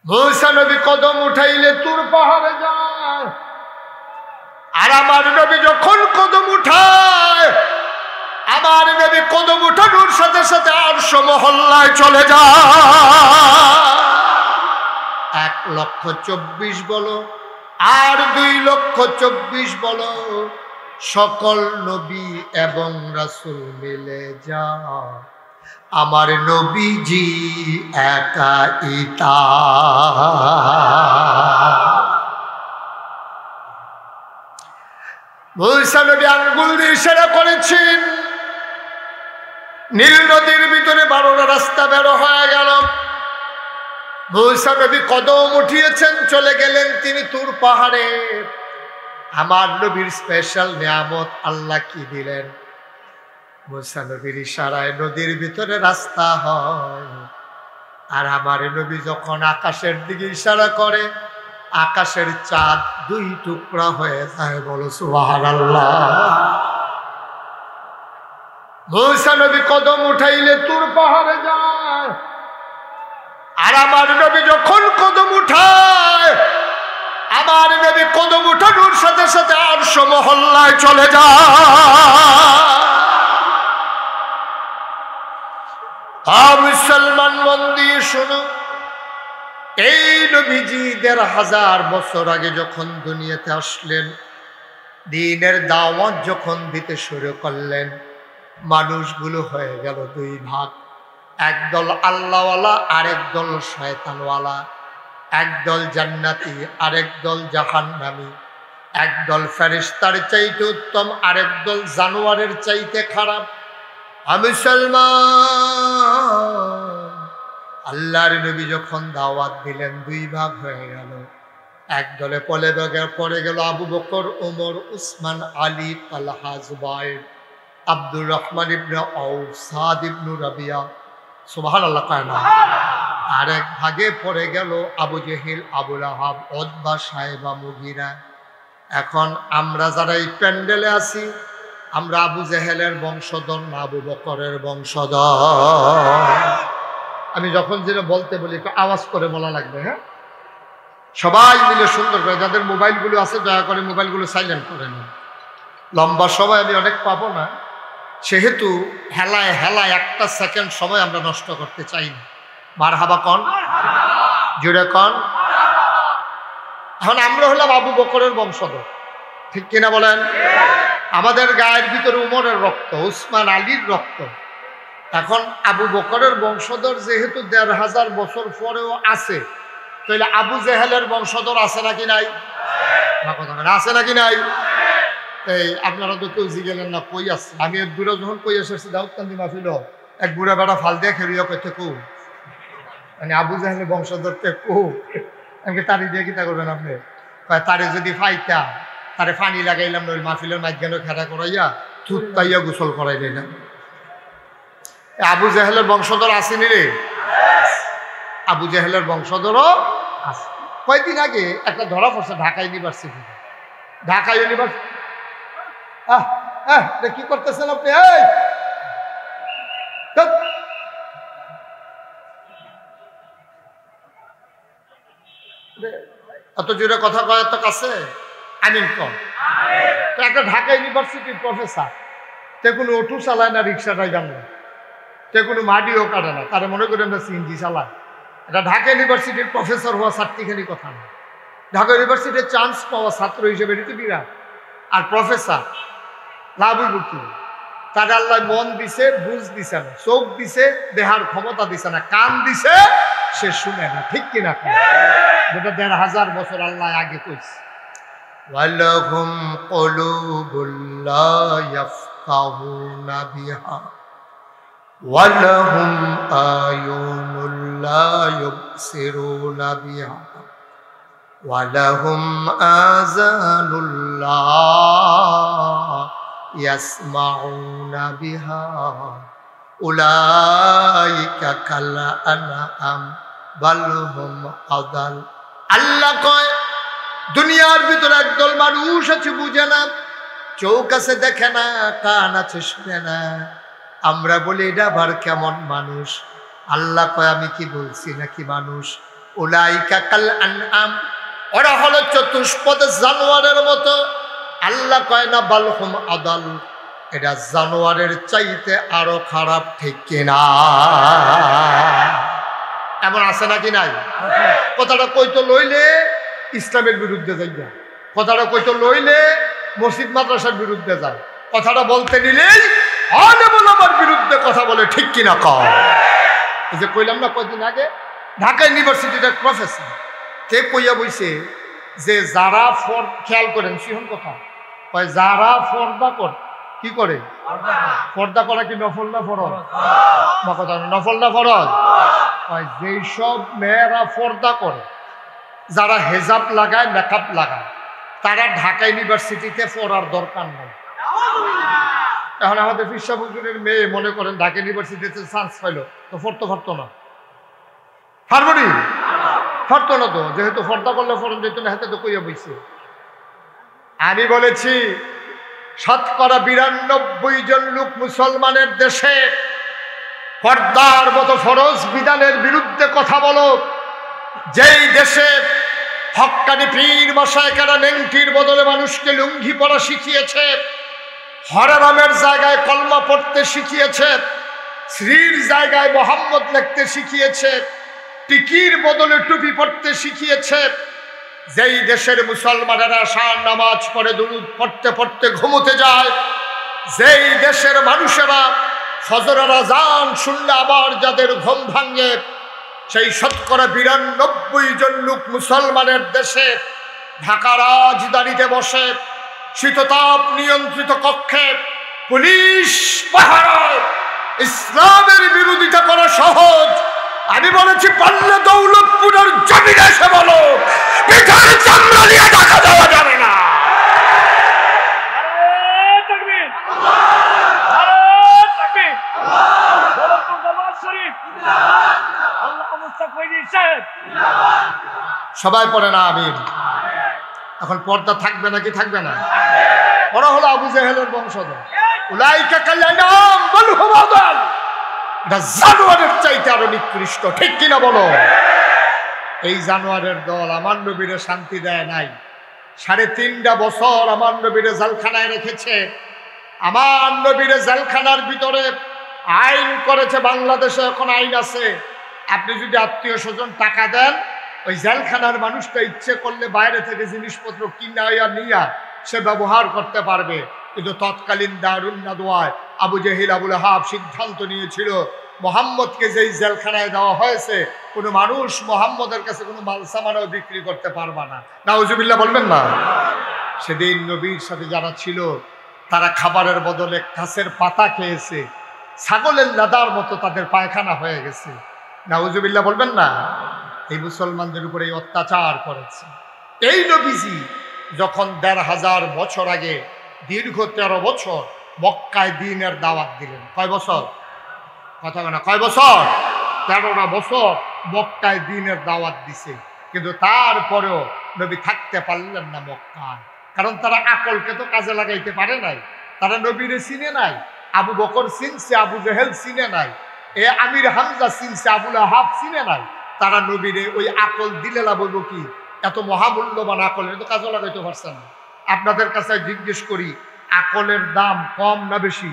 মুসা নবী কদম উঠাইলে তুর পাহাড়ে যায়, আর আমার নবী যখন কদম উঠায়, আমার নবী কদম উঠানোর সাথে সাথে আরশ মহল্লায় চলে যায়। 1,24,000 বলো আর 2,24,000 বলো, সকল নবী এবং রাসূল মিলে যা, আমার নবীজি একা ইতা। মুসা নবী আঙ্গুল দিয়ে ইশারা করেছেন, নীল নদীর ভিতরে 12টা রাস্তা বের হয়ে গেল। মুসা নবী কদম উঠিয়েছেন, চলে গেলেন তিনি তুর পাহাড়ে। আমার নবীর স্পেশাল নিয়ামত আল্লাহ কি দিলেন? মুসা নবীর ইশারায় নদীর ভিতরে রাস্তা হয়, আর আমার নবী যখন আকাশের দিকে ইশারা করে, আকাশের চাঁদ 2 টুকরা হয়ে যায়। বলো সুবহানাল্লাহ। মুসা নবী কদম উঠাইলে তুর পাহাড়ে যায়, আর আমার নবী যখন কদম উঠায়, আমার নবী কদম উঠানোর সাথে সাথে আরশ মহল্লায় চলে যায়। মুসলমান মন দিয়ে শোনো, এই নবীজি 1,500 বছর আগে যখন দুনিয়াতে আসলেন, দ্বীনের দাওয়াত যখন দিতে শুরু করলেন, মানুষগুলো হয়ে গেল 2 ভাগ। একদল আল্লাহওয়ালা, আরেক দল শয়তানওয়ালা। একদল জান্নাতি, আরেক দল জাহান্নামী। একদল ফেরেশতার চাইতে উত্তম, আরেক দল জানোয়ারের চাইতে খারাপ। মুসলমান, আল্লাহর নবী যখন দাওয়াত দিলেন, 2 ভাগ হয়ে গেল। এক দলে পড়ে গেল আবু বকর, ওমর, উসমান, আলী, তালহা, জুবাইর, আব্দুর রহমান ইবনে আউফ, সাদ ইবনে রাবিয়া। সুবহানাল্লাহ কয় না? আরেক ভাগে পড়ে গেল আবু জেহেল, আবু লাহাব, উতবা, সাইবা, মুগিরা। এখন আমরা যারা এই প্যান্ডেলে আছি, আমরা আবু জেহেলের বংশধর না আবু বকরের বংশধর? আমি যখন যেটা বলতে বলি একটু আওয়াজ করে বলা লাগবে। হ্যাঁ, সবাই মিলে সুন্দর করে। যাদের মোবাইলগুলো আছে দয়া করে মোবাইলগুলো সাইলেন্ট করে নিন। লম্বা সময় আমি অনেক পাবো না, সেহেতু হেলায় হেলায় 1 সেকেন্ড সময় আমরা নষ্ট করতে চাই না। মারহাবা কন, জুড়ে কন। এখন আমরা হলাম আবু বকরের বংশধর, ঠিক কিনা বলেন? আমাদের গায়ের ভিতরে উমরের রক্ত, উসমান, আলীর রক্ত। এখন আবু বকরের বংশধর যেহেতু 1,500 বছর পরেও আছে, তাহলে আবু জেহেলের বংশধর আছে নাকি নাই? আছে নাকি নাই? এই আপনারা তো কেউ জিগেলেন না কই আছে। আমি এক বুড়া যখন কই এসেছি দাউদকান্দি মাহফিল, এক বুড়া বেড়া ফাল দিয়ে খেলিয়া কইতে কো, মানে আবু জেহেলের বংশধরকে কো। আমাকে তারি দিয়ে কিতা করবেন আপনি? তারে যদি ফাইতা, তারে পানি লাগাইলাম না, ওই মাহফিলের মাঝখানে খেলা করাইয়া থুত পাইয়া গোসল করাই দিলাম। আবু জেহেলের বংশধর আসেনি রে? আবু জেহেলের বংশধরও আছে। কয়েকদিন আগে একটা ধরা পড়ছে ঢাকা ইউনিভার্সিটি। ঢাকা ইউনিভার্সিটি কি করতেছেন আপনি? এত জোরে কথা কয় তো কাছে আমিন কম। একটা ঢাকা ইউনিভার্সিটির প্রফেসর, তে কোনো অটো চালায় না, রিক্সা ড্রাইভার না, তে কোনো মাটিও কাটে না, তারা মনে করেন না সিএনজি চালায়। এটা ঢাকা ইউনিভার্সিটির প্রফেসর হওয়া চারটিখানি কথা না। ঢাকা ইউনিভার্সিটির চান্স পাওয়া ছাত্র হিসেবে এটা তো বিরাট। আর প্রফেসর লাভই বুকি, তার আল্লাহ মন দিছে, বুঝ দিছে না, চোখ দিছে, দেহার ক্ষমতা দিছে না, কান দিছে, সে শুনে না, ঠিক কিনা? যেটা 1,500 বছর আল্লাহ আগে কইছে। ওয়ালাহুম কুলুবুল লা ইয়াফকাহুনা বিহা ওয়ালাহুম আয়ুনুল লা ইউবসিরুনা বিহা ওয়ালাহুম আযানুল লা ইয়াসমাউনা বিহা উলাইকা কাল আনআম বাল হুম আদাল। আল্লাহ কয়, দুনিয়ার ভিতরে একদল মানুষ আছে বুঝে না, চোখ আছে দেখে না, কান আছে শুনে না। আমরা বলি এটা আবার কেমন মানুষ? আল্লাহ কয়, আমি কি বলছি নাকি মানুষ? উলাইকা কাল আনআম, ওরা হলো চতুষ্পদ জানোয়ারের মতো। আল্লাহ কয় না বালহুম আদাল, এটা জানোয়ারের চাইতে আরো খারাপ, ঠিক কিনা? এমন আছে নাকি নাই? কথাটা কইতো লইলে ইসলামের বিরুদ্ধে যাইয়া, কথাটা কইতো লইলে মসজিদ মাদ্রাসার বিরুদ্ধে যায়, কথাটা বলতে নিলেই আলেমুল আমার বিরুদ্ধে কথা বলে, ঠিক কিনা কয়? এই যে কইলাম না কয়দিন আগে, ঢাকা ইউনিভার্সিটির এক প্রফেসর কে কইয়া বইছে যে যারা খেয়াল করেন সিহন কথা কয়, যারা পর্দা করে, কি করে পর্দা করা কি নফল না ফরজ? কথা নফল না ফরজ? কয় যেই সব মেয়েরা পর্দা করে, যারা হেজাব লাগায়, মেকআপ লাগায়, তারা ঢাকা ইউনিভার্সিটিতে পড়ার দরকার নাই। এখন আমাদের ফিরসা হুজুরের মেয়ে মনে করেন ঢাকা ইউনিভার্সিটিতে চান্স পাইল, তো পড়তে পারতো না, পারবনি? পারতো না তো, যেহেতু পর্দা করলে ফরন যেত না, হাতে তো কইয়া বইছে। আমি বলেছি 92% জন লোক মুসলমানের দেশে পর্দার মতো ফরজ বিধানের বিরুদ্ধে কথা বলো। যেই দেশে হক্কানি পীর মশায়েকেরা নেংটির বদলে মানুষকে লুঙ্গি পরা শিখিয়েছে, হরেরামের জায়গায় কলমা পড়তে শিখিয়েছে, শ্রীর জায়গায় মোহাম্মদ লিখতে শিখিয়েছে, টিকির বদলে টুপি পড়তে শিখিয়েছে, যেই দেশের মুসলমানেরা শান নামাজ পড়ে দুরূদ পড়তে পড়তে ঘুমোতে যায়, যেই দেশের মানুষেরা ফজরের আযান শুনলে আবার যাদের ঘুম ভাঙে, সেই 92% জন লোক মুসলমানের দেশে ঢাকা রাজধানীতে বসে শীততাপ নিয়ন্ত্রিত কক্ষে পুলিশ পাহারায় ইসলামের বিরোধিতা করা সহজ। আমি বলেছি পারলে দৌলতপুরের জমিনে এসে বলো, পিঠার চামড়া নিয়ে ঢাকা যাওয়া যাবে না। সবাই পড়ে না আমিন। এখন পর্দা থাকবে নাকি থাকবে না? ওরা হলো আবু জেহেলের বংশধর। উলাইকা কাল আনআম বাল হুম আদাল, এটা জানোয়ারের চাইতে আরো নিকৃষ্ট, ঠিক কিনা বলো? এই জানোয়ারের দল আমার নবীরে শান্তি দেয় নাই। 3.5 বছর আমার নবীরে জেলখানায় রেখেছে। আমার নবীরে জেলখানার ভিতরে আইন করেছে, বাংলাদেশে এখন আইন আছে, আপনি যদি আত্মীয় স্বজন টাকা দেন, ওই জেলখানার মানুষটা ইচ্ছে করলে বাইরে থেকে জিনিসপত্র কিনা নিয়া সে ব্যবহার করতে পারবে। কিন্তু তৎকালীন দারুন নাদওয়ায় আবু জেহেল আবুল আহাব সিদ্ধান্ত নিয়েছিল, মোহাম্মদকে যেই জেলখানায় দেওয়া হয়েছে, কোনো মানুষ মোহাম্মদের কাছে কোনো মালসামানও বিক্রি করতে পারবে না। নাউজুবিল্লাহ বলবেন না? সেদিন নবীর সাথে যারা ছিল তারা খাবারের বদলে গাছের পাতা খেয়েছে, ছাগলের লাদার মতো তাদের পায়খানা হয়ে গেছে। নাউজুবিল্লাহ বলবেন না? এই মুসলমানদের উপরে অত্যাচার করেছে। এই নবীজি যখন 1500 বছর আগে দীর্ঘ 13 বছর মক্কায় দ্বীনের দাওয়াত দিলেন, কয় বছর? কথা বলে না, কয় বছর? 13টা বছর মক্কায় দ্বীনের দাওয়াত দিছে, কিন্তু তারপরেও নবী থাকতে পারলেন না মক্কায়। কারণ তারা আকলকে তো কাজে লাগাইতে পারে নাই, তারা নবীরে চিনে নাই। আবু বকর চিনছে, আবু জেহেল চিনে নাই, এ আমির হামজা চিনছে, আবুল আহাব চিনে নাই। তারা নবীরে ওই আকল দিলে লাভ হইব কি? এত মহামূল্যবান আকল এটা তো কাজে লাগাইতে পারছে না। আপনাদের কাছে জিজ্ঞেস করি, আকলের দাম কম না বেশি?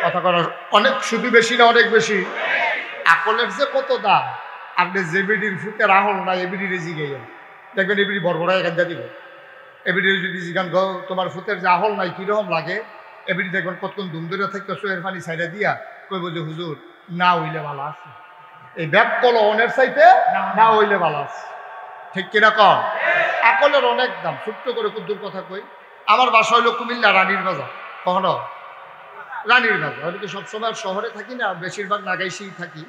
কথা করার অনেক, শুধু বেশি না অনেক বেশি? আকলের যে কত দাম, আপনি যে বিডির ফুটের আহল না এবিডিরে জিগাইয়া দেখবেন এবিডি বড়বড়ায় গাঞ্জা দিব। এবিডিরে যদি জিগান গো তোমার ফুটের যে আহল নাই কিরকম লাগে, এবিডি দেখবেন কতক্ষণ ধুম ধরে থেকে চোয়ের পানি সাইডে দিয়া কইব যে হুজুর না হইলে ভালো আছে, এই ব্যাপ কলো অনের চাইতে না হইলে ভালো আছে, ঠিক কিনা কম? আকলের অনেক দাম। ছোট্ট করে কুদ্দুর কথা কই, আমার বাসা হইল কুমিল্লা রানীর বাজার। কখনো রানীর বাজার হয়তো তো সবসময় শহরে থাকি না, বেশিরভাগ নাগাইশেই থাকি।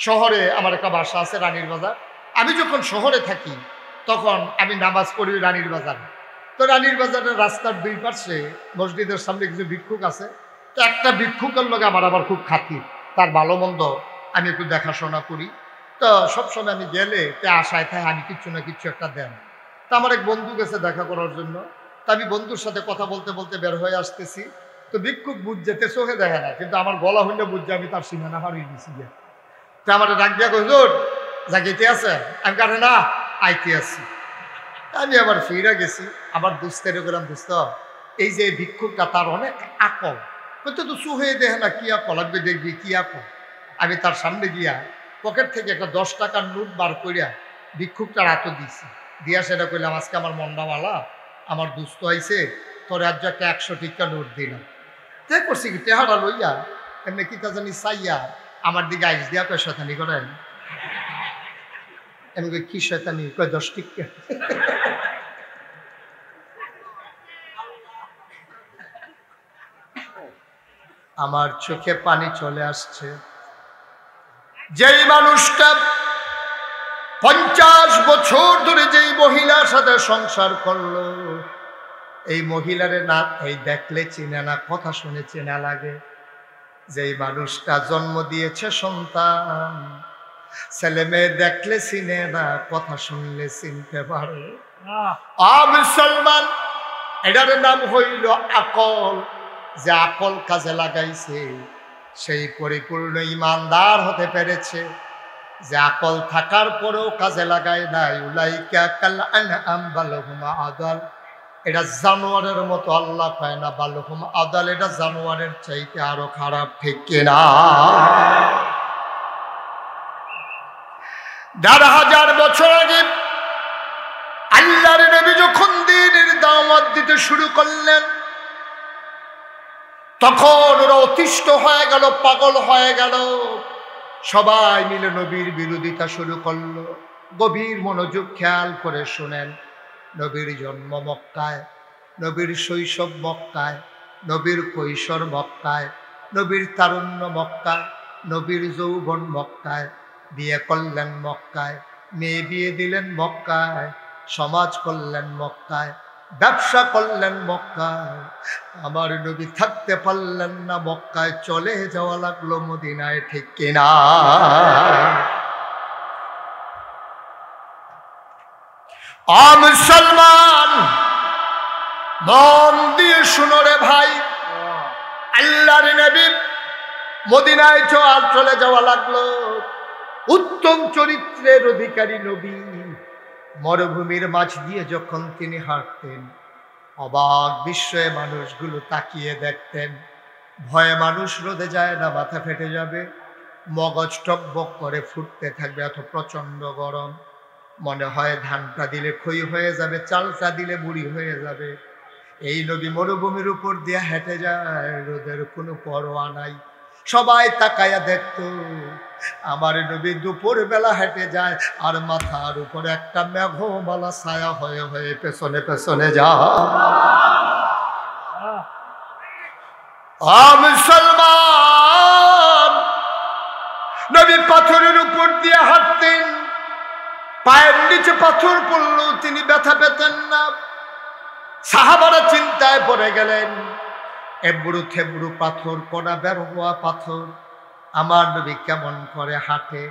শহরে আমার একটা বাসা আছে রানীর বাজার। আমি যখন শহরে থাকি তখন আমি নামাজ পড়ি রানীর বাজার। তো রানীর বাজারের রাস্তার দুই পাশে মসজিদের সামনে কিছু ভিক্ষুক আছে। তো একটা ভিক্ষুকের লগে আমার আবার খুব খাতির, তার ভালো মন্দ আমি একটু দেখাশোনা করি। তো সবসময় আমি গেলে তে আশায় থাকে আমি কিচ্ছু না কিচ্ছু একটা দেন। তা আমার এক বন্ধু গেছে দেখা করার জন্য, তা আমি বন্ধুর সাথে কথা বলতে বলতে বের হয়ে আসতেছি। তো ভিক্ষুক বুঝ যেতে চোখে দেখে না, কিন্তু আমার গলা হইলে বুঝছে আমি তার সীমানা হারিয়ে দিয়েছি। তা আমার ডাক দিয়া হুজুর জাগিতে আছে? আমি কারণ না আইতে আছি। আমি আবার ফিরে গেছি, আবার দুস্তের গেলাম, দুস্ত এই যে ভিক্ষুকটা তার অনেক আকল, কিন্তু তো সুহে দেখে না কি আকল, আমি দেখবি কি আকল। আমি তার সামনে গিয়া পকেট থেকে একটা 10 টাকার নোট বার করিয়া ভিক্ষুকটার হাতে দিছি, দিয়া সেটা কইলাম, আজকে আমার মন্ডাওয়ালা আমার দুস্থ আইছে, তোর আজ একটা 100 টাকা নোট দিলাম। তে করছি কি টেহারা লইয়া এমনি কি তা জানি চাইয়া আমার দিকে আইস দিয়া কয় শয়তানি করেন। আমি কই কি শয়তানি? কয় 10 টাকা। আমার চোখে পানি চলে আসছে। যেই মানুষটা 50 বছর ধরে যেই মহিলার সাথে সংসার করলো, এই মহিলারে না এই দেখলে চিনে না, কথা শুনে চেনা লাগে। যেই মানুষটা জন্ম দিয়েছে সন্তান, ছেলে মেয়ে দেখলে চিনে না, কথা শুনলে চিনতে পারে। মুসলমান, এটার নাম হইল আকল। যে আকল কাজে লাগাইছে সেই পরিপূর্ণ ইমানদার হতে পেরেছে। যে আকল থাকার পরেও কাজে লাগায় নাই, উলাইকা কাল আনআম বাল হুম আদাল, এটা জানোয়ারের মতো। আল্লাহ পায় না বাল হুম আদাল, এটা জানোয়ারের চাইতে আরো খারাপ, ঠিক কিনা? ১,৫০০ বছর আগে আল্লাহর নবী যখন দ্বীনের দাওয়াত দিতে শুরু করলেন, তখন ওরা অতিষ্ঠ হয়ে গেল, পাগল হয়ে গেল। সবাই মিলে নবীর বিরোধিতা শুরু করলো। গভীর মনোযোগ খেয়াল করে শোনেন। নবীর জন্ম মক্কায়, নবীর শৈশব মক্কায়, নবীর কৈশোর মক্কায়, নবীর তারুণ্য মক্কায়, নবীর যৌবন মক্কায়, বিয়ে করলেন মক্কায়, মেয়ে বিয়ে দিলেন মক্কায়, সমাজ করলেন মক্কায়, ব্যবসা করলেন মক্কায়। আমার নবী থাকতে পারলেন না মক্কায়, চলে যাওয়া লাগলো মদিনায়, ঠিক কিনা? মুসলমান, মন দিয়ে শুনো রে ভাই, আল্লাহর নবী মদিনায় চলে যাওয়া লাগলো। উত্তম চরিত্রের অধিকারী নবী মরুভূমির মাঝ দিয়ে যখন তিনি হাঁটতেন, অবাক বিস্ময়ে মানুষগুলো তাকিয়ে দেখতেন। ভয়ে মানুষ রোদে যায় না, মাথা ফেটে যাবে, মগজ টকবক করে ফুটতে থাকবে, এত প্রচন্ড গরম। মনে হয় ধানটা দিলে ক্ষয় হয়ে যাবে, চালটা দিলে বুড়ি হয়ে যাবে। এই নবী মরুভূমির উপর দিয়ে হেঁটে যায়, রোদের কোনো পরোয়া নাই। সবাই তাকায়া দেখতো, আমার নবী দুপুর বেলা হেঁটে যায় আর মাথার উপরে একটা মেঘমালা ছায়া হয়ে হয়ে পেছনে পেছনে যায়। মুসলমান, নবী পাথরের উপর দিয়ে হাঁটতেন, পায়ের নিচে পাথর পড়লো, তিনি ব্যথা পেতেন না। সাহাবারা চিন্তায় পড়ে গেলেন, এবড়ো থেবড়ো পাথর, কোনা বের হওয়া পাথর, আমার নবী কেমন করে হাঁটে।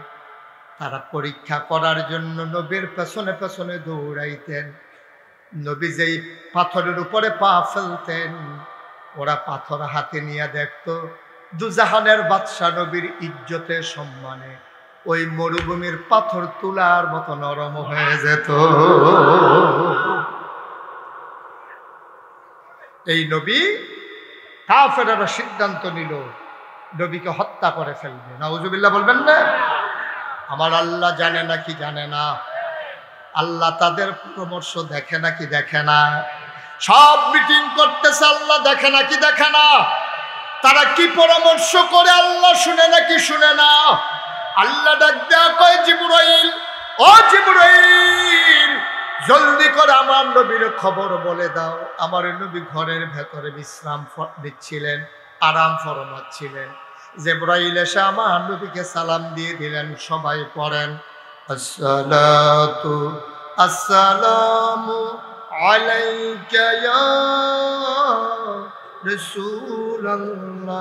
তারা পরীক্ষা করার জন্য নবীর পেছনে পেছনে দৌড়াইতেন। নবী যেই পাথরের উপরে পা ফেলতেন, ওরা পাথর হাতে নিয়ে দেখতো দুজাহানের বাদশা নবীর ইজ্জতে সম্মানে ওই মরুভূমির পাথর তুলার মতো নরম হয়ে যেত। এই নবী কাফেররা সিদ্ধান্ত নিল নবীকে হত্যা করে ফেলবে। নাউজুবিল্লাহ বলবেন না? আমার আল্লাহ জানে নাকি জানে না? আল্লাহ তাদের পরামর্শ দেখে নাকি দেখে না? সব মিটিং করতেছে, আল্লাহ দেখে নাকি দেখে না? তারা কি পরামর্শ করে আল্লাহ শুনে নাকি শুনে না? আল্লাহ ডাক দেয়া কয়, জিবরাইল, ও জিবরাইল, জলদি করে আমার নবীর খবর বলে দাও। আমার নবী ঘরের ভেতরে বিশ্রাম দিচ্ছিলেন, আরাম ফরমাচ্ছিলেন। জিবরাইল এসে আমার নবীকে সালাম দিয়ে দিলেন। সবাই পড়েন, আসসালাতু আসসালামু আলাইকা ইয়া রাসূলুল্লাহ,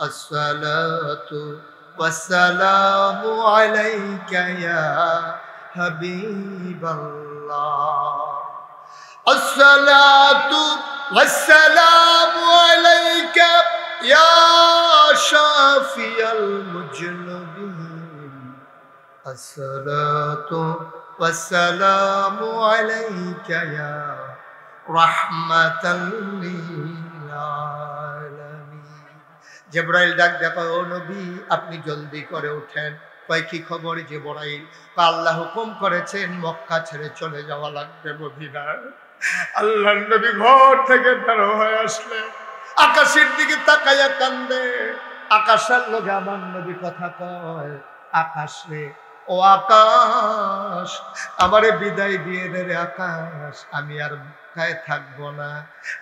আসসালাতু ওয়াসসালামু আলাইকা ইয়া হাবিবাল্লাহ, আসসালাতু ওয়াসসালামু আলাইকা ইয়া শাফিয়াল মুজনিবিন, আসসালাতু ওয়াসসালামু আলাইকা ইয়া রাহমাতাল লিল আলামিন। জিবরাইল ডাক দেখো, ও নবী আপনি জলদি করে ওঠেন। কয় কি খবর জিবরাইল? আল্লাহ হুকুম করেছেন মক্কা ছেড়ে চলে যাওয়া লাগবে মদিনায়। আল্লাহর নবী ঘর থেকে বের হয়ে আসলে আকাশের দিকে তাকাইয়া কান্দে। আকাশের লোকে আমার নবী কথা কয়, আকাশ রে, ও আকাশ, আমারে বিদায় দিয়ে দে রে আকাশ, আমি আর মক্কায় থাকবো না।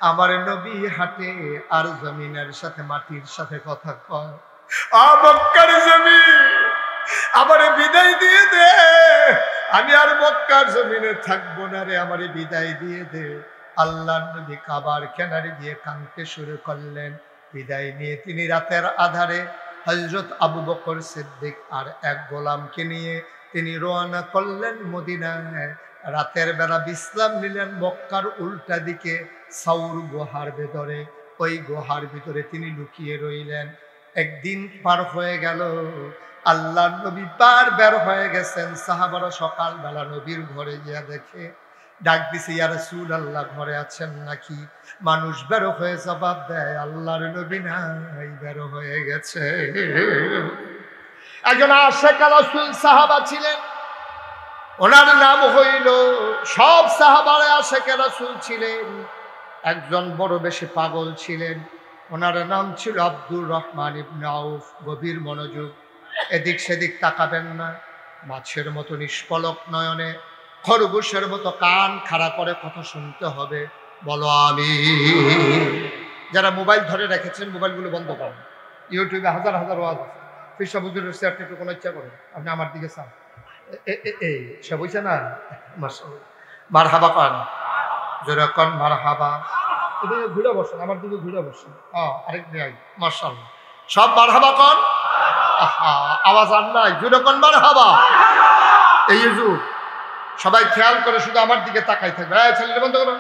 আমার নবী হাঁটে আর জমিনের সাথে মাটির সাথে কথা কয়, মক্কার জমিন আমারে বিদায় দিয়ে দে, আমি আর মক্কার জমিনে থাকবো না রে, আমারে বিদায় দিয়ে দে। আল্লাহর নবী কাবার কিনারে গিয়ে কাঁদতে শুরু করলেন। বিদায় নিয়ে তিনি রাতের আধারে হযরত আবু বকর সিদ্দিক আর এক গোলামকে নিয়ে তিনি রওনা করলেন মদিনায়। রাতের বেলা বিশ্রাম নিলেন মক্কার উল্টা দিকে সাউর গুহার ভেতরে। ওই গুহার ভিতরে তিনি লুকিয়ে রইলেন। একদিন পার হয়ে গেল, আল্লাহর নবী পার বের হয়ে গেছেন। সাহাবারা সকালবেলা নবীর ঘরে গিয়া দেখে, ডাক দিছে, ইয়া রাসূলুল্লাহ ঘরে আছেন নাকি? মানুষ বের হয়ে জবাব দেয়, আল্লাহর নবী নাই, বের হয়ে গেছে। একজন আশিক রাসূল সাহাবা ছিলেন, ওনার নাম হইল, সব সাহাবারা আশিক রাসূল ছিলেন, একজন বড় বেশি পাগল ছিলেন, ওনার নাম ছিল আব্দুর রহমান ইবনে আউফ। গভীর মনোযোগ, এদিক সেদিক তাকাবেন না। মাছের মতো নিষ্পলক নয়নে, খরগোশের মতো কান খাড়া করে কথা শুনতে হবে। বলো আমিন। যারা মোবাইল ধরে রেখেছেন মোবাইলগুলো বন্ধ করেন। ইউটিউবে হাজার হাজার ওয়াজ আছে। ফিরসা হুজুরের চেয়ারটা একটু কোনো ইচ্ছা করেন, আপনি আমার দিকে চান, এই সে বুঝছে না? মারহাবা পান, যেরকম মারহাবা। এদিকে ঘুরে বসেন, আমার দিকে ঘুরে বসেন। আরেক দিন মাশাআল্লাহ, সব মারহাবা কন। আওয়াজ আর নাই, যেরকম মারহাবা। এই যুগ সবাই খেয়াল করে শুধু আমার দিকে তাকাই থাকবে। এই ছেলেটা বন্ধ করো,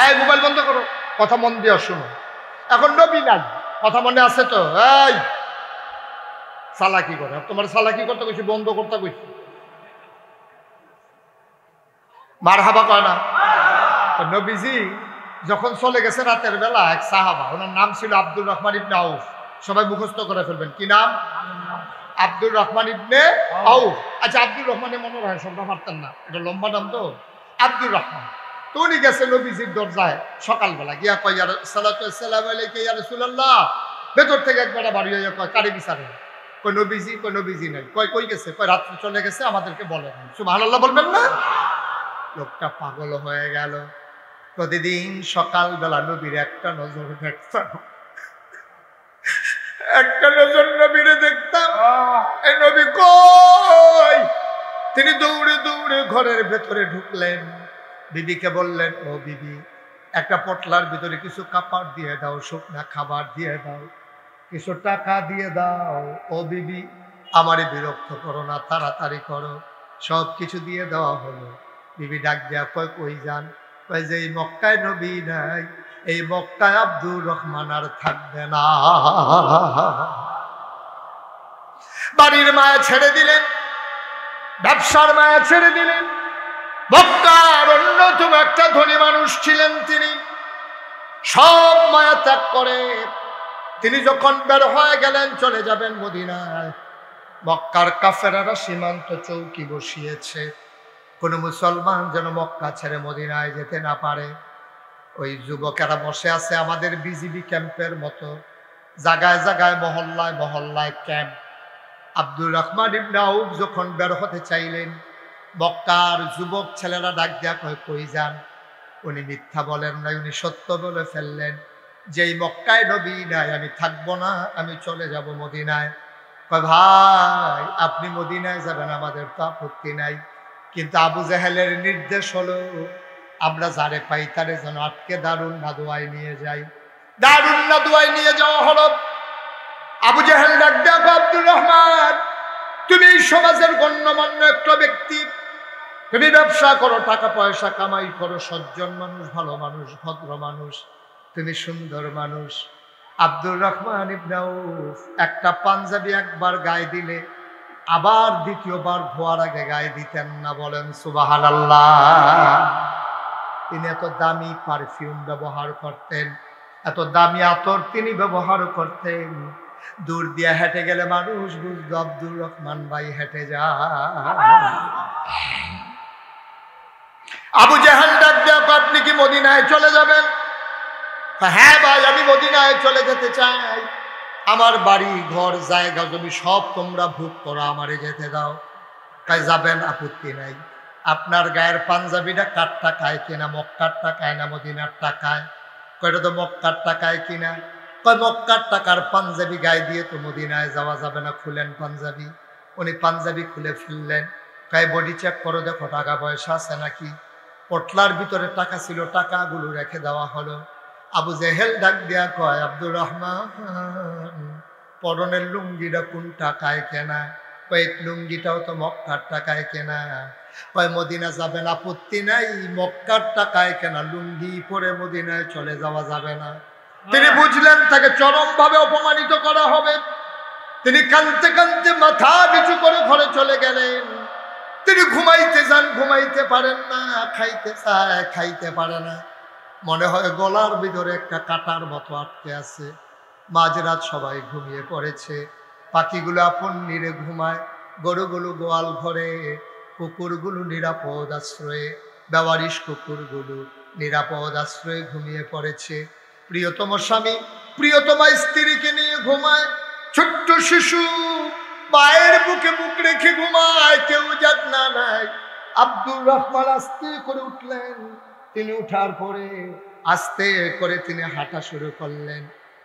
এই মোবাইল বন্ধ করো, কথা মন দিয়ে শুনো। এখন নবী নাই, কথা মনে আছে তো? এই সালাকি করে, তোমার সালাকি করতে কইছি, বন্ধ করতে কইছি, মারহাবা কয় না? নবীজি যখন চলে গেছে রাতের বেলা, এক সাহাবা, ওনার নাম ছিল আব্দুর রহমান ইবনে আউফ। সবাই মুখস্থ করে ফেলবেন, কি নাম? আব্দুর রহমান ইবনে আউফ। আচ্ছা, আব্দুর রহমানের মনে হয় সবটা পারতেন না, এটা লম্বা নাম তো। আব্দুর রহমান তো উনি গেছে নবীজির দরজায় সকালবেলা, গিয়া কয়, ইয়া সালাতু আসসালামু আলাইকা ইয়া রাসূলুল্লাহ। ভেতর থেকে একবার বাড়ি হইয়া কয়, কারে বিচারে? কই নবীজি। কই নবীজি নাই। কই গেছে? কই রাত্রে চলে গেছে, আমাদেরকে বলে নাই। সুবহানাল্লাহ বলবেন না? লোকটা পাগল হয়ে গেল। প্রতিদিন সকালবেলা নবীর একটা নজর দেখতাম, একটা নজর নবীরে দেখতাম। এই নবী কই? তিনি দৌড়ে দৌড়ে ঘরের ভেতরে ঢুকলেন। বিবিকে বললেন, ও বিবি, একটা পটলার ভিতরে কিছু কাপড় দিয়ে দাও, শুকনা খাবার দিয়ে দাও, কিছু টাকা দিয়ে দাও। ও বিবি, আমারে বিরক্ত করো না, তাড়াতাড়ি করো। সব কিছু দিয়ে দেওয়া হলো। বিবি ডাক দেয়া কয়, কই যান? কয় যে এই মক্কায় নবী নাই, এই মক্কায় আব্দুর রহমান আর থাকবে না। বাড়ির মায়া ছেড়ে দিলেন, ব্যবসার মায়া ছেড়ে দিলেন। মক্কার অন্যতম একটা ধনী মানুষ ছিলেন তিনি, সব মায়া ত্যাগ করে তিনি যখন বের হয়ে গেলেন, চলে যাবেন মদিনায়। মক্কার কাফেরারা সীমান্ত চৌকি বসিয়েছে, কোন মুসলমান যেন মক্কা ছেড়ে মদিনায় যেতে না পারে। ওই যুবকেরা বসে আছে আমাদের বিজিবি ক্যাম্পের মতো, জায়গায় জায়গায় মহল্লায় মহল্লায় ক্যাম্প। আব্দুর রহমান ইবনে আউফ যখন বের হতে চাইলেন, মক্কার যুবক ছেলেরা ডাক দেয়া কয়, কই যান? উনি মিথ্যা বলেন নাই, উনি সত্য বলে ফেললেন, যেই মক্কায় নবী নাই আমি থাকবো না, আমি চলে যাব মদিনায়। কয়, ভাই আপনি মদিনায় যাবেন, আমাদের তো আপত্তি নাই, কিন্তু আবু জাহেলের নির্দেশ হলো আমরা যারে পাই তারে যেন আটকে দারুন নাদুয়ায় নিয়ে যাই। দারুন নাদুয়ায় নিয়ে যাওয়া হলো। আবু জাহেল ডাক দেয়া, আব্দুর রহমান, তুমি সমাজের গণ্যমান্য একটা ব্যক্তি, তুমি ব্যবসা করো, টাকা পয়সা কামাই করো, সজ্জন মানুষ, ভালো মানুষ, ভদ্র মানুষ, তুমি সুন্দর মানুষ। আব্দুর রহমান ইবনে আউফ একটা পাঞ্জাবি একবার গায়ে দিলে আবার দ্বিতীয়বার ধোয়ার আগে গায়ে দিতেন না, বলেন সুবহানাল্লাহ। তিনি এত দামি পারফিউম ব্যবহার করতেন, এত দামি আতর তিনি ব্যবহার করতেন, দূর দিয়ে হেঁটে গেলে মানুষ বুঝতো আব্দুর রহমান ভাই হেঁটে যায়। আবু জাহেল ডাক দিয়ে, আপনি কি মদিনায় চলে যাবেন? হ্যাঁ ভাই, আমি মদিনায় চলে যেতে চাই, আমার বাড়ি ঘর জায়গা জমি সব তোমরা ভোগ করো, আমারে যেতে দাও। তাই যাবেন, আপত্তি নাই। আপনার গায়ের পাঞ্জাবিটা কার টাকায় কিনা? মক্কার টাকায় না মদিনার টাকায়? কয়টা তো মক্কার টাকায় কিনা। কয় মক্কার টাকার পাঞ্জাবি গায়ে দিয়ে তো মদিনায় যাওয়া যাবে না, খুলেন পাঞ্জাবি। উনি পাঞ্জাবি খুলে ফেললেন, কয় বডি চেক করো, দেখো টাকা পয়সা আছে নাকি। পটলার ভিতরে টাকা ছিল, টাকাগুলো রেখে দেওয়া হলো। আবু জেহেল ডাক দিয়া কয়, আব্দুর রহমান, পরনের লুঙ্গিটা কোন টাকায় কেনা? কয় লুঙ্গিটাও তো মক্কার টাকায় কেনা। কয় মদিনা যাবেন, আপত্তি নাই, মক্কার টাকায় কেনা লুঙ্গি পরে মদিনায় চলে যাওয়া যাবে না। তিনি বুঝলেন তাকে চরম ভাবে অপমানিত করা হবে। তিনি কাঁদতে কাঁদতে মাথা নিচু করে ঘরে চলে গেলেন। তিনি ঘুমাইতে যান, ঘুমাইতে পারেন না, খাইতে চায়, খাইতে পারে না। মনে হয় গলার ভিতরে একটা কাঁটার মতো আটকে আছে। মাঝরাত সবাই ঘুমিয়ে পড়েছে, পাখিগুলো আপন নিরে ঘুমায়, গরুগুলো গোয়াল ঘরে, কুকুরগুলো নিরাপদ আশ্রয়ে, বেওয়ারিশ কুকুরগুলো নিরাপদ আশ্রয়ে ঘুমিয়ে পড়েছে। প্রিয়তম স্বামী প্রিয়তমা স্ত্রীকে নিয়ে ঘুমায়, ছোট্ট শিশু মায়ের বুকে বুক রেখে ঘুমায়, কেউ যাক না নাই। আব্দুর রহমান আস্তে করে উঠলেন। তিনি উঠার পরে আস্তে করে তিনি হাঁটা শুরু করলেন।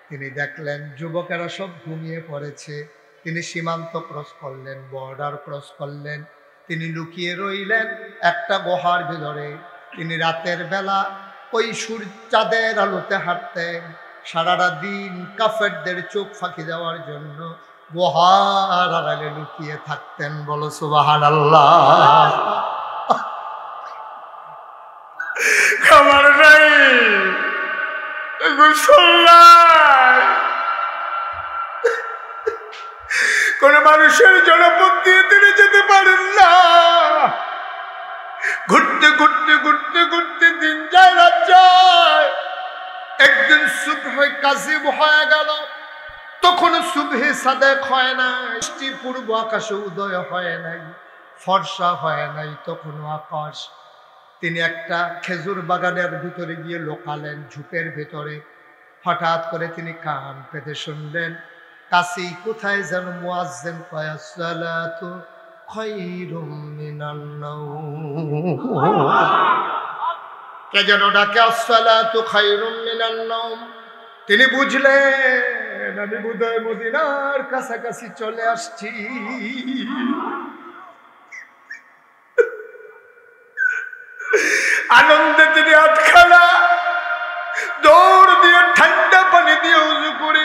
তিনি দেখলেন যুবকেরা সব ঘুমিয়ে পড়েছে। তিনি সীমান্ত ক্রস করলেন, বর্ডার ক্রস করলেন। তিনি লুকিয়ে রইলেন একটা গুহার ভিতরে। তিনি রাতের বেলা ওই চাঁদের আলোতে হাঁটতেন। সারাটা দিন কাফেরদের চোখ ফাঁকি দেওয়ার জন্য গুহার আড়ালে লুকিয়ে থাকতেন। বলো সুবহানাল্লাহ। খাবার নাই, গোসল নাই, কোন মানুষের জনপদ দিয়ে তিনি যেতে পারেন না। ঘুরতে ঘুরতে ঘুরতে ঘুরতে দিন যায়, রাত যায়। একদিন সুবহে কাজিব হয়ে গেল, তখন সুবহে সাদেক হয় না, পূর্ব আকাশে উদয় হয় নাই, ফর্সা হয় নাই তখনও আকাশ। তিনি একটা খেজুর বাগানের ভিতরে গিয়ে লোকালেন, ঝুপের ভিতরে। হঠাৎ করে তিনি কান পেতে শুনলেন, কাছি কোথায় যেন মুয়াজ্জিন কয়, আসসালাতু খায়রুম মিনান নাওম। কে যেন ডাকে, আসসালাতু খায়রুম মিনান নাওম। তিনি বুঝলেন আমি বোধহয় মদিনার কাছাকাছি চলে আসছি। আনন্দে তিনি আটখানা দৌড় দিয়ে ঠান্ডা পানি দিয়ে উযু করে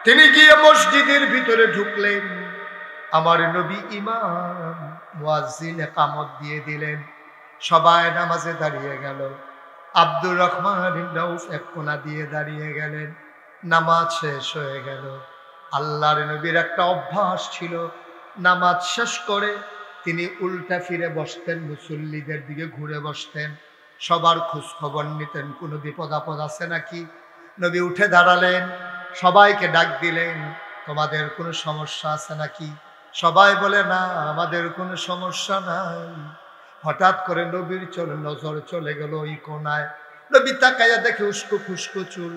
তিনি গিয়ে মসজিদের ভিতরে ঢুকলেন। আমার নবী ইমাম মুয়াজ্জিন ইকামত দিয়ে দিলেন, সবাই নামাজে দাঁড়িয়ে গেল। আব্দুর রহমান ইবনে আউফ এক কোণা দিয়ে দাঁড়িয়ে গেলেন। নামাজ শেষ হয়ে গেল। আল্লাহর নবীর একটা অভ্যাস ছিল, নামাজ শেষ করে তিনি উল্টা ফিরে বসতেন, মুসল্লিদের দিকে ঘুরে বসতেন, সবার খোঁজ খবর নিতেন, কোনো বিপদ আপদ আছে নাকি। নবী উঠে দাঁড়ালেন, সবাইকে ডাক দিলেন, তোমাদের কোনো সমস্যা আছে নাকি? সবাই বলে না, আমাদের কোনো সমস্যা নাই। হঠাৎ করে নবীর নজর চলে গেল ওই কোনায়। নবী তাকাইয়া দেখে উস্কো খুস্কো চুল,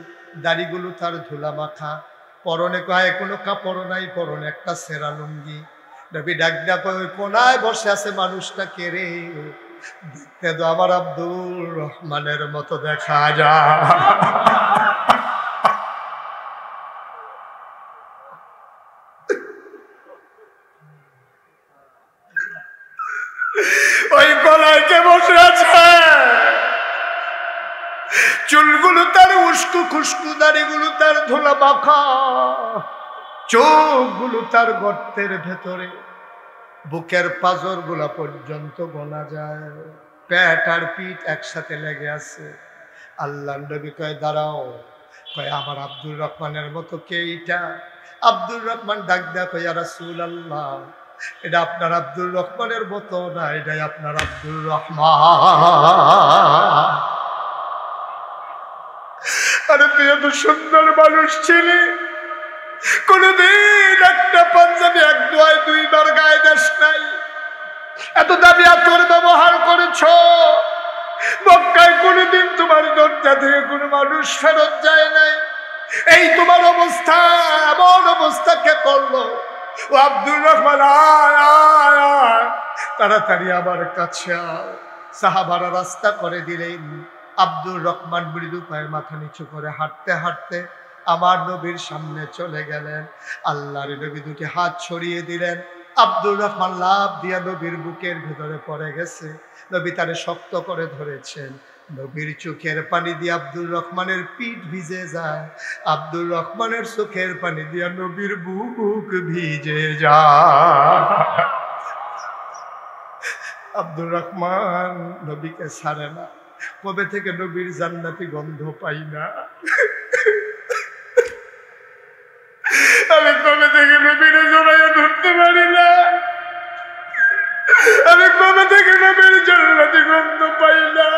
দাড়িগুলো তার ধুলা মাখা, পরনে গায়ে কোনো কাপড় নাই, পরনে একটা সেরা লুঙ্গি। নবী ডাক ডাক ওই কোনায় বসে আছে মানুষটা কে রে? দেখতে তো আমার আব্দুর রহমানের মতো দেখা যায়। ওই গলায় কে বসে আছে? চুলগুলো তার উস্কু খুস্কু, দাড়িগুলো তার ধুলা মাখা, চোখগুলো তার গর্তের ভেতরে, বুকের পাঁজর গুলা পর্যন্ত গোনা যায়, পেট আর পিঠ একসাথে লেগে আছে। আল্লাহ নবী কয় দাঁড়াও। কয় আমার আব্দুর রহমানের মতো কে এটা? আব্দুর রহমান ডাক দেয়া কয়, ইয়া রাসূলুল্লাহ, এটা আপনার আব্দুর রহমানের মতো না, এটাই আপনার আব্দুর রহমান। আরে তুই এত সুন্দর মানুষ ছিলি, কোনদিন একটা পাঞ্জাবি এক দোয়ায় দুইবার গায়ে দাস নাই, এত দাবি আতর ব্যবহার করেছ, মক্কায় কোনদিন তোমার দরজা থেকে কোনো মানুষ ফেরত যায় নাই। এই তোমার অবস্থা, এমন অবস্থা কে করলো? ও আব্দুর রহমান, আয় আয় আয়, তাড়াতাড়ি আমার কাছে আয়। সাহাবারা রাস্তা করে দিলেন। আব্দুর রহমান মৃদু পায়ে মাথা নিচু করে হাঁটতে হাঁটতে আমার নবীর সামনে চলে গেলেন। আল্লাহর নবী দুটি হাত ছড়িয়ে দিলেন। আব্দুর রহমান লাফ দিয়া নবীর বুকের ভেতরে পড়ে গেছে। নবী তারে শক্ত করে ধরেছেন। নবীর চোখের পানি দিয়ে আব্দুর রহমানের পিঠ ভিজে যায়, আব্দুর রহমানের চোখের পানি দিয়া নবীর বুক ভিজে যায়। আব্দুর রহমান নবীকে ছাড়ে না। কবে থেকে নবীর জান্নাতি গন্ধ পাই না, আমি কবে থেকে নবীর জড়াইয়া ধরতে পারি না, আমি কবে থেকে নবীর জান্নাতি গন্ধ পাই না।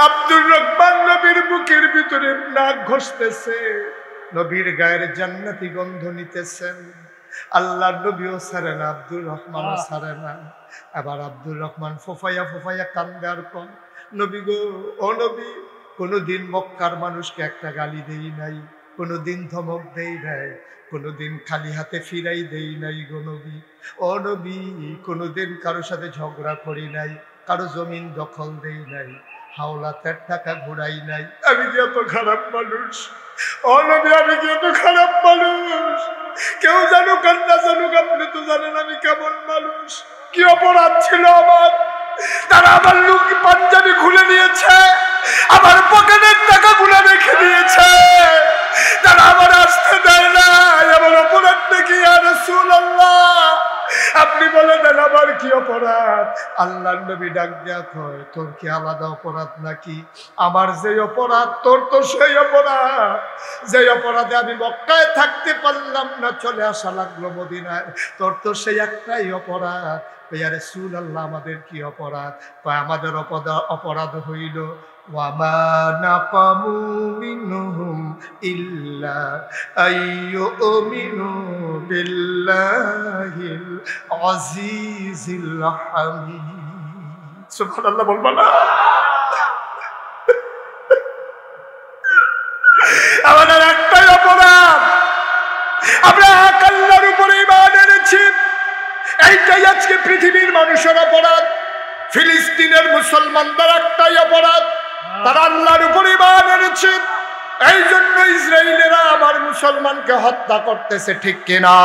আব্দুর রহমান নবীর বুকের ভিতরে নাক ঘষতেছে, নবীর গায়ের জান্নাতি গন্ধ নিতেছেন। আল্লাহর নবীও ছাড়ে না, আব্দুর রহমানও ছাড়ে না। আবার আব্দুর রহমান ফোফাইয়া ফোফাইয়া কান্দে আর কন, নবী গো, ও নবী, কোনোদিন মক্কার মানুষকে একটা গালি দেই নাই, কোনোদিন ধমক দেই নাই, কোনোদিন খালি হাতে ফিরাই দেই নাই গো নবী। ও নবী, কোনোদিন কারোর সাথে ঝগড়া করি নাই, কারো জমিন দখল দেই নাই, হাওলাতের টাকা ঘুরাই নাই। আমি কি এত খারাপ মানুষ? ও নবী, আমি কি এত খারাপ মানুষ? কেউ জানুক আর না জানুক, আপনি তো জানেন আমি কেমন মানুষ। কি অপরাধ ছিল আমার? তারা আমার লুঙ্গি পাঞ্জাবি খুলে নিয়েছে, আমার পকেটের টাকা গুলো রেখে দিয়েছে, তারা আমার আসতে দেয় না। আমার অপরাধটা কি ইয়া রাসূলুল্লাহ? আপনি বলে দেন আমার কি অপরাধ? আল্লাহর নবী ডাক দেয়া কয়, তোর কি আলাদা অপরাধ নাকি? আমার যে অপরাধ তোর তো সেই অপরাধ। যে অপরাধে আমি মক্কায় থাকতে পারলাম না, চলে আসা লাগলো মদিনায়, তোর তো সেই একটাই অপরাধ। ইয়া রাসূলুল্লাহ, আমাদের কি অপরাধ? আমাদের অপরাধ হইল ওয়ামা নাকামু মিনহুম ইল্লা আইয়ুমিনু বিল্লাহিল আজিজিল হামিদ। সুবহানাল্লাহ বলবা না? আমাদের একটাই অপরাধ, আমরা এক আল্লাহর উপরে ঈমান এনেছি। এইটাই আজকে পৃথিবীর মানুষের অপরাধ। ফিলিস্তিনের মুসলমানদের একটাই অপরাধ, তারা আল্লাহর উপরে ঈমান এনেছে। এই জন্য ইসরায়েলেরা আমার মুসলমানকে হত্যা করতেছে, ঠিক কিনা?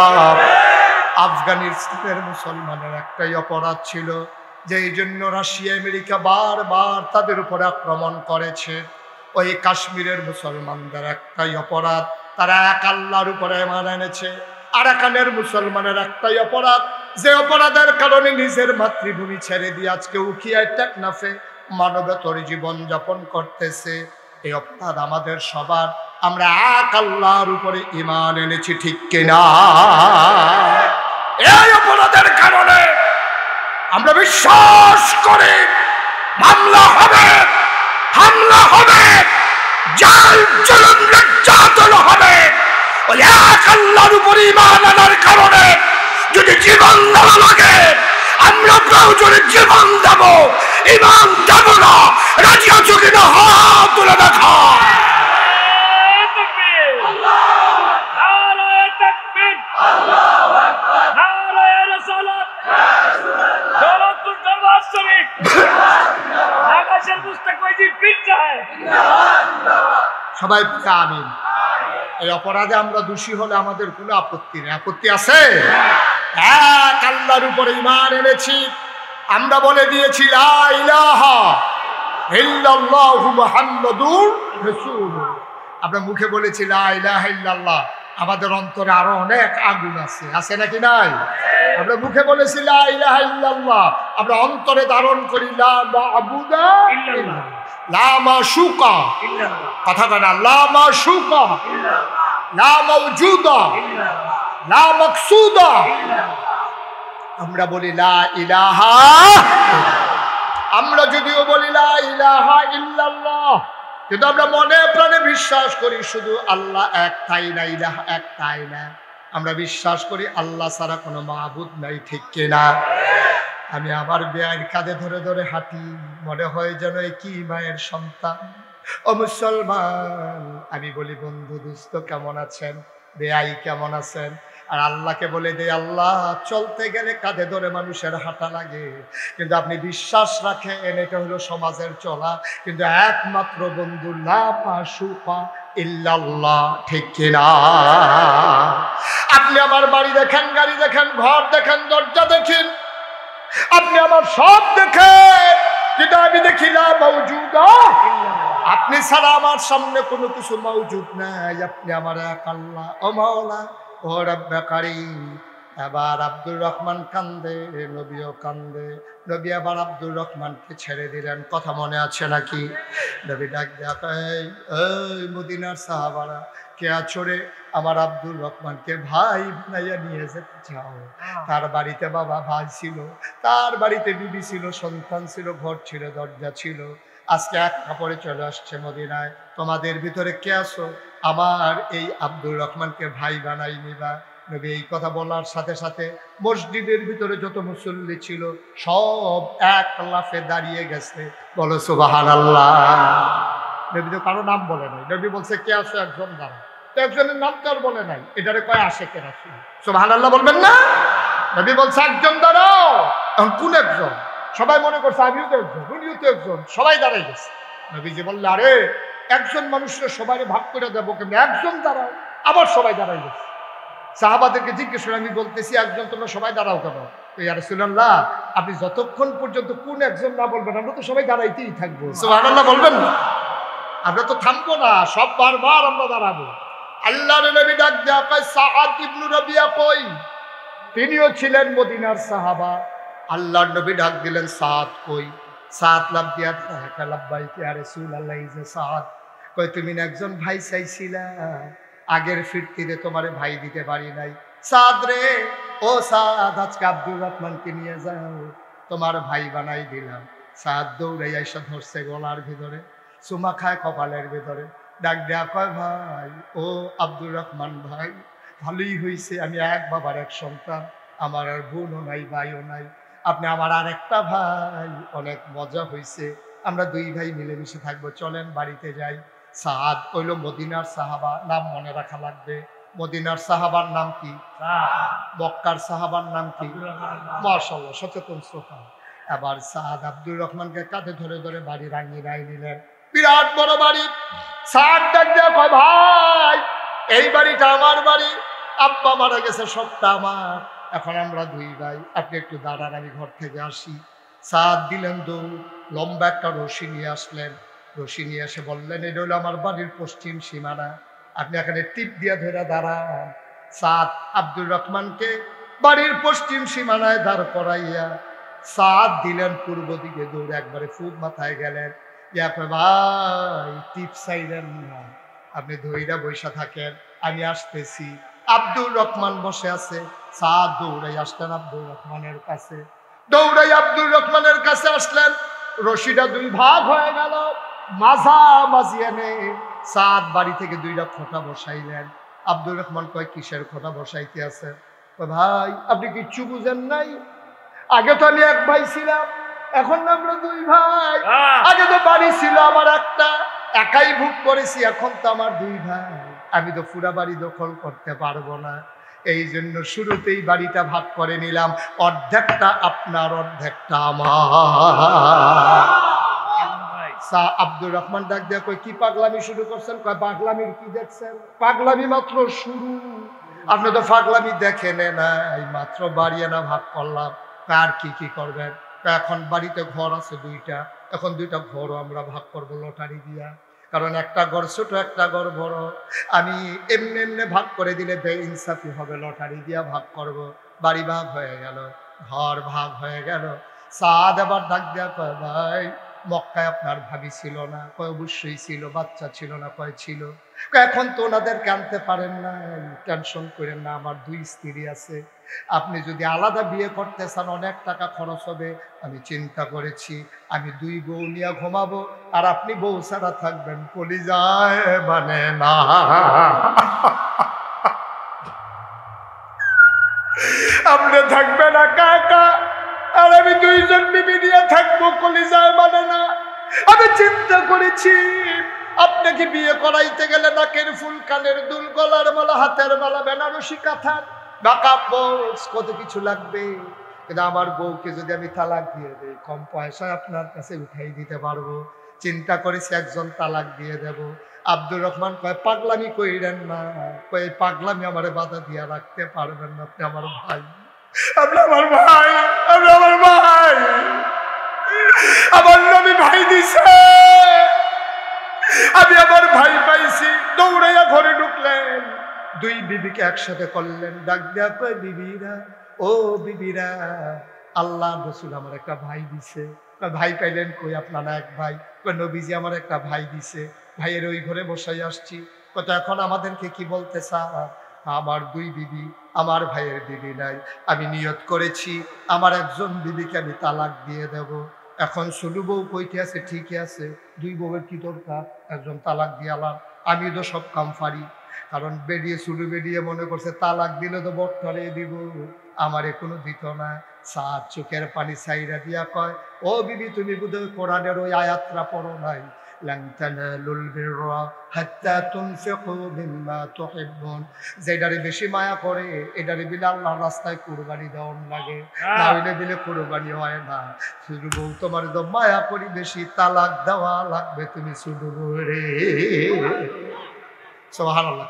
আফগানিস্তানের মুসলমানের একটাই অপরাধ ছিল, যে এই জন্য রাশিয়া আমেরিকা বারবার তাদের উপরে আক্রমণ করেছে। ওই কাশ্মীরের মুসলমানদের একটাই অপরাধ, তারা এক আল্লাহর উপরে ঈমান এনেছে। আরাকানের মুসলমানের একটাই অপরাধ, যে অপরাধের কারণে নিজের মাতৃভূমি ছেড়ে দিয়ে আজকে উখিয়ায় টেকনাফে মানবতর জীবন যাপন করতেছে। এই অপরাধ আমাদের সবার, আমরা এক আল্লাহর উপরে ঈমান এনেছি, ঠিক কিনা? এই অপরাধের কারণে আমরা বিশ্বাস করি মামলা হবে, হামলা হবে, জাল জুলুম নির্যাতন হবে। ওই এক আল্লাহর উপরে ঈমান আনার কারণে যদি জীবন দেওয়া লাগে, আমরা প্রয়োজনে জীবন দেব, ঈমান দেব না। রাজি আছো কিনা? হাত তুলে দেখা। সবাই আমিন। এই অপরাধে আমরা দোষী হলে আমাদের কোনো আপত্তি নেই। আপত্তি আছে? এক আল্লাহর উপরে ঈমান এনেছি, আমরা বলে দিয়েছি লা ইলাহা ইল্লাল্লাহু মুহাম্মাদুর রাসূলুল্লাহ। আমরা মুখে বলেছি লা ইলাহা ইল্লাল্লাহ, আমাদের অন্তরে আরো অনেক আগুন আছে, আছে নাকি নাই? আমরা মুখে বলেছি লা ইলাহা ইল্লাল্লাহ, আমরা অন্তরে ধারণ করি লা মা'বুদা ইল্লাল্লাহ, লা মাশুকা ইল্লাল্লাহ, কথা বলেন লা মাশুকা ইল্লাল্লাহ, লা মাওজুদা ইল্লাল্লাহ, লা মাকসুদা। আমরা বলি লা ইলাহা, আমরা যদিও বলি লা ইলাহা ইল্লাল্লাহ, কিন্তু আমরা মনে প্রাণে বিশ্বাস করি শুধু আল্লাহ এক, তাই না? ইলাহা এক, তাই না? আমরা বিশ্বাস করি আল্লাহ ছাড়া কোনো মাবুদ নাই, ঠিক কিনা? আমি আমার বেয়ার কাঁধে ধরে ধরে হাঁটি, মনে হয় যেন কি মায়ের সন্তান। ও মুসলমান, আমি বলি বন্ধু দুস্থ কেমন আছেন, বেয়াই কেমন আছেন? আর আল্লাহকে বলে দে আল্লাহ, চলতে গেলে কাঁধে ধরে মানুষের হাঁটা লাগে, কিন্তু আপনি বিশ্বাস রাখেন এটা হলো সমাজের চলা, কিন্তু একমাত্র বন্ধু লা মাশুকা ইল্লাল্লাহ, ঠিক কিনা? আপনি আমার বাড়ি দেখেন, গাড়ি দেখেন, ঘর দেখেন, দরজা দেখেন, আপনি আমার সব দেখেন, কিন্তু আমি দেখি লা মাওজুদা। আপনি ছাড়া আমার সামনে কোনো কিছু মাওজুদ নাই, আপনি আমার এক আল্লাহ। ও মাওলা, ও রব্বে কারীম। এবার আব্দুর রহমান কান্দে, নবীও কান্দে। নবী আবার আব্দুর রহমানকে ছেড়ে দিলেন, কথা মনে আছে নাকি? নবী ডাক দেখায়, এই মদিনার সাহাবারা কে আছো রে? আমার আব্দুর রহমানকে ভাই বানাইয়া নিয়ে যেতে চাও? তার বাড়িতে বাবা ভাই ছিল, তার বাড়িতে বিবি ছিল, সন্তান ছিল, ঘর ছিল, দরজা ছিল, আজকে এক কাপড়ে চলে আসছে মদিনায়। তোমাদের ভিতরে কে আছো আমার এই আব্দুর রহমানকে ভাই বানাই নিবা? নবী এই কথা বলার সাথে সাথে মসজিদের ভিতরে যত মুসল্লি ছিল সব এক লাফে দাঁড়িয়ে গেছে। বলো সুবহানাল্লাহ। নবী তো কারো নাম বলে নাই, নবী বলছে কে আছো একজন দাঁড়া, তো একজনের নাম তো আর বলে নাই, এটারে কয় আশেকের রাসূল। সুবহানাল্লাহ বলবেন না? নবী বলছে একজন দাঁড়াও। এখন কোন একজন? সবাই মনে করছে আমিও তো একজন, উনিও তো একজন, সবাই দাঁড়াই গেছে। নবীজি বললে আরে একজন মানুষের সবাই ভাগ করে দেবো, কিন্তু একজন দাঁড়াও। আবার সবাই দাঁড়াই গেছে। সাহাবাদেরকে জিজ্ঞেস করে আমি বলতেছি একজন, তোমরা সবাই দাঁড়াও কেন? ইয়া রাসূলুল্লাহ, আপনি যতক্ষণ পর্যন্ত কোন একজন না বলবেন আমরা তো সবাই দাঁড়াইতেই থাকবো। সুবহানাল্লাহ বলবেন না? আমরা তো থামবো না, সব বারবার আমরা দাঁড়াবো। আল্লাহর নবী ডাক দেয়া কয় সাআদ ইবনে রাবিয়া কই? তিনিও ছিলেন মদিনার সাহাবা। আল্লাহর নবী ডাক দিলেন সাআদ কই? সাআদ লাভ দিয়া লাব্বাইকা ইয়া রাসূলুল্লাহ। এই যে সাআদ, কই তুমি না একজন ভাই চাইছিলা, আগের ফিরতিতে তোমারে ভাই দিতে পারি নাই। সাদ রে, ও সাদ, আজকে আব্দুর রহমানকে নিয়ে যাও, তোমার ভাই বানাই দিলাম। সাদ দৌড়ে এসে ধরছে গলার ভিতরে, চুমা খায় কপালের ভিতরে, ডাক দেয়া কয় ভাই, ও আব্দুর রহমান ভাই, ভালোই হয়েছে আমি এক বাবার এক সন্তান, আমার আর বোনও নাই ভাইও নাই, আপনি আমার আর একটা ভাই, অনেক মজা হয়েছে, আমরা দুই ভাই মিলেমিশে থাকবো, চলেন বাড়িতে যাই। সাদ হইল মদিনার সাহাবা, নাম মনে রাখা লাগবে। মদিনার সাহাবার নাম কি? মক্কার সাহাবার নাম কি? মাশাআল্লাহ, সচেতন শ্রোতা। এবার সাদ আব্দুর রহমানকে কাঁধে ধরে ধরে বাড়ি রাঙিয়ে নিলেন। বিরাট বড় বাড়ি। সাদ ডাক দেয়া কয় ভাই, এই বাড়িটা আমার বাড়ি, আব্বা মারা গেছে, সবটা আমার, এখন আমরা দুই ভাই, আপনি একটু দাঁড়ান, আমি ঘর থেকে আসি। সাদ দিলেন দৌড়, লম্বা একটা রশি নিয়ে আসলেন। রশি নিয়ে এসে বললেন এটা হলো আমার বাড়ির পশ্চিম সীমানা, আপনি এখানে টিপ দিয়ে ধরে দাঁড়ান। সাদ আব্দুর রহমানকে বাড়ির পশ্চিম সীমানায় দাঁড় করাইয়া সাদ দিলেন পূর্ব দিকে দৌড়ে, একবারে ফুট মাথায় গেলেন। ইয়া ভাই টিপ চাইলেন না, আপনি ধৈরা বৈশা থাকেন, আমি আসতেছি। আব্দুর রহমান বসে আছে, সাদ দৌড়াই আসলেন আব্দুর রহমানের কাছে। দৌড়াই আব্দুর রহমানের কাছে আসলেন, রশিটা দুই ভাগ হয়ে গেল, মাঝামাঝি এনে সাদ বাড়ি থেকে দুইটা খোঁটা বসাইলেন। আব্দুর রহমান কয় কিসের খোঁটা বসাইতে আছে? ভাই আপনি কিচ্ছু বুঝেন নাই, আগে তো আমি এক ভাই ছিলাম, এখন আমরা দুই ভাই। আগে তো বাড়ি ছিল আমার একটা, একাই ভোগ করেছি, এখন তো আমার দুই ভাই, আমি তো পুরা বাড়ি দখল করতে পারবো না, এই জন্য শুরুতেই বাড়িটা ভাগ করে নিলাম, অর্ধেকটা আপনার অর্ধেকটা আমার। আব্দুর রহমান ডাক দেয়া কই কি পাগলামি শুরু করছেন? কয় পাগলামির কি দেখছেন, পাগলামি মাত্র শুরু, আপনি তো পাগলামি দেখেন নাই, মাত্র বাড়ি না ভাগ করলাম, আর কি কি করবেন? এখন বাড়িতে ঘর আছে দুইটা, এখন দুইটা ঘরও আমরা ভাগ করবো লটারি দিয়া, কারণ একটা ঘর ছোট একটা ঘর বড়, আমি এমনি এমনি ভাগ করে দিলে বেইনসাফি হবে, লটারি দিয়া ভাগ করব। বাড়ি ভাগ হয়ে গেল, ঘর ভাগ হয়ে গেল। সাদ আবার ডাক দেয়া কয় ভাই মক্কায় আপনার ভাবি ছিল না? কয় অবশ্যই ছিল। বাচ্চা ছিল না? কয় ছিল। এখন তো ওনাদেরকে আনতে পারেন না, টেনশন করেন না, আমার 2 স্ত্রী আছে, আপনি যদি আলাদা বিয়ে করতে চান অনেক টাকা খরচ হবে। আমি চিন্তা করেছি আমি 2 বউ নিয়ে ঘুমাবো আর আপনি বউ ছাড়া থাকবেন। কলিজায় মানে না, আপনি থাকবেন একা একা আর আমি 2 জন বিবি নিয়ে থাকবো। কলিজায় মানে না। আমি চিন্তা করেছি আপনাকে বিয়ে করাইতে গেলে নাকের ফুল, কানের দুল, গলার মালা, হাতের মালা, বেনারসি কাঁথা, মেকআপ বক্স, কত কিছু লাগবে। কিন্তু আমার বউকে যদি আমি তালাক দিয়ে দেই কম পয়সায় আপনার কাছে উঠাই দিতে পারবো। চিন্তা করেছি একজন তালাক দিয়ে দেব। আব্দুর রহমান কয় পাগলামি কইরেন না। কয় পাগলামি আমারে বাধা দিয়ে রাখতে পারবেন না, আপনি আমার ভাই, আপনি আমার ভাই, আপনি আমার ভাই, আমার নবী ভাই দিছে, আমি আমার ভাই পাইছি। দৌড়াইয়া ঘরে ঢুকলেন, 2 বিবিকে একসাথে করলেন, ডাক দেয়া কয় বিবিরা, ও বিবিরা, আল্লাহ রসুল আমার একটা ভাই দিছে। ভাই পাইলেন কই? আপনারা এক ভাই। কয় নবীজি আমার একটা ভাই দিছে, ভাইয়ের ওই ঘরে বসাই আসছি। কত এখন আমাদেরকে কি বলতে চান? আমার 2 বিবি, আমার ভাইয়ের বিবি নাই। আমি নিয়ত করেছি আমার একজন বিবিকে আমি তালাক দিয়ে দেব। এখন ছোট বউ কইতে আছে ঠিকই আছে, 2 বউয়ের কি দরকার, একজন তালাক দিয়ে আলাম। আমি তো সব কাম পারি। কারণ বেরিয়ে ছোট বেরিয়ে মনে করছে তালাক দিলে তো বট্টরে দিব, আমারে কোনো দিত না। সাত চোখের পানি ছাইরা দিয়া কয়, ও বিবি তুমি বোধহয় কোরআনের ওই আয়াতটা পড়ো নাই, লান তানালুল বিররা হাত্তা তুনফিকু মিম্মা তুহিব্বুন। যেটারে বেশি মায়া করে এটারে বিলে আল্লাহর রাস্তায় কুরবানি দেওয়ার লাগে, না হইলে দিলে কুরবানি হয় না। শুধু বউ তোমার তো মায়া করি বেশি, তালাক দেওয়া লাগবে তুমি শুধু রে। সুবহানাল্লাহ।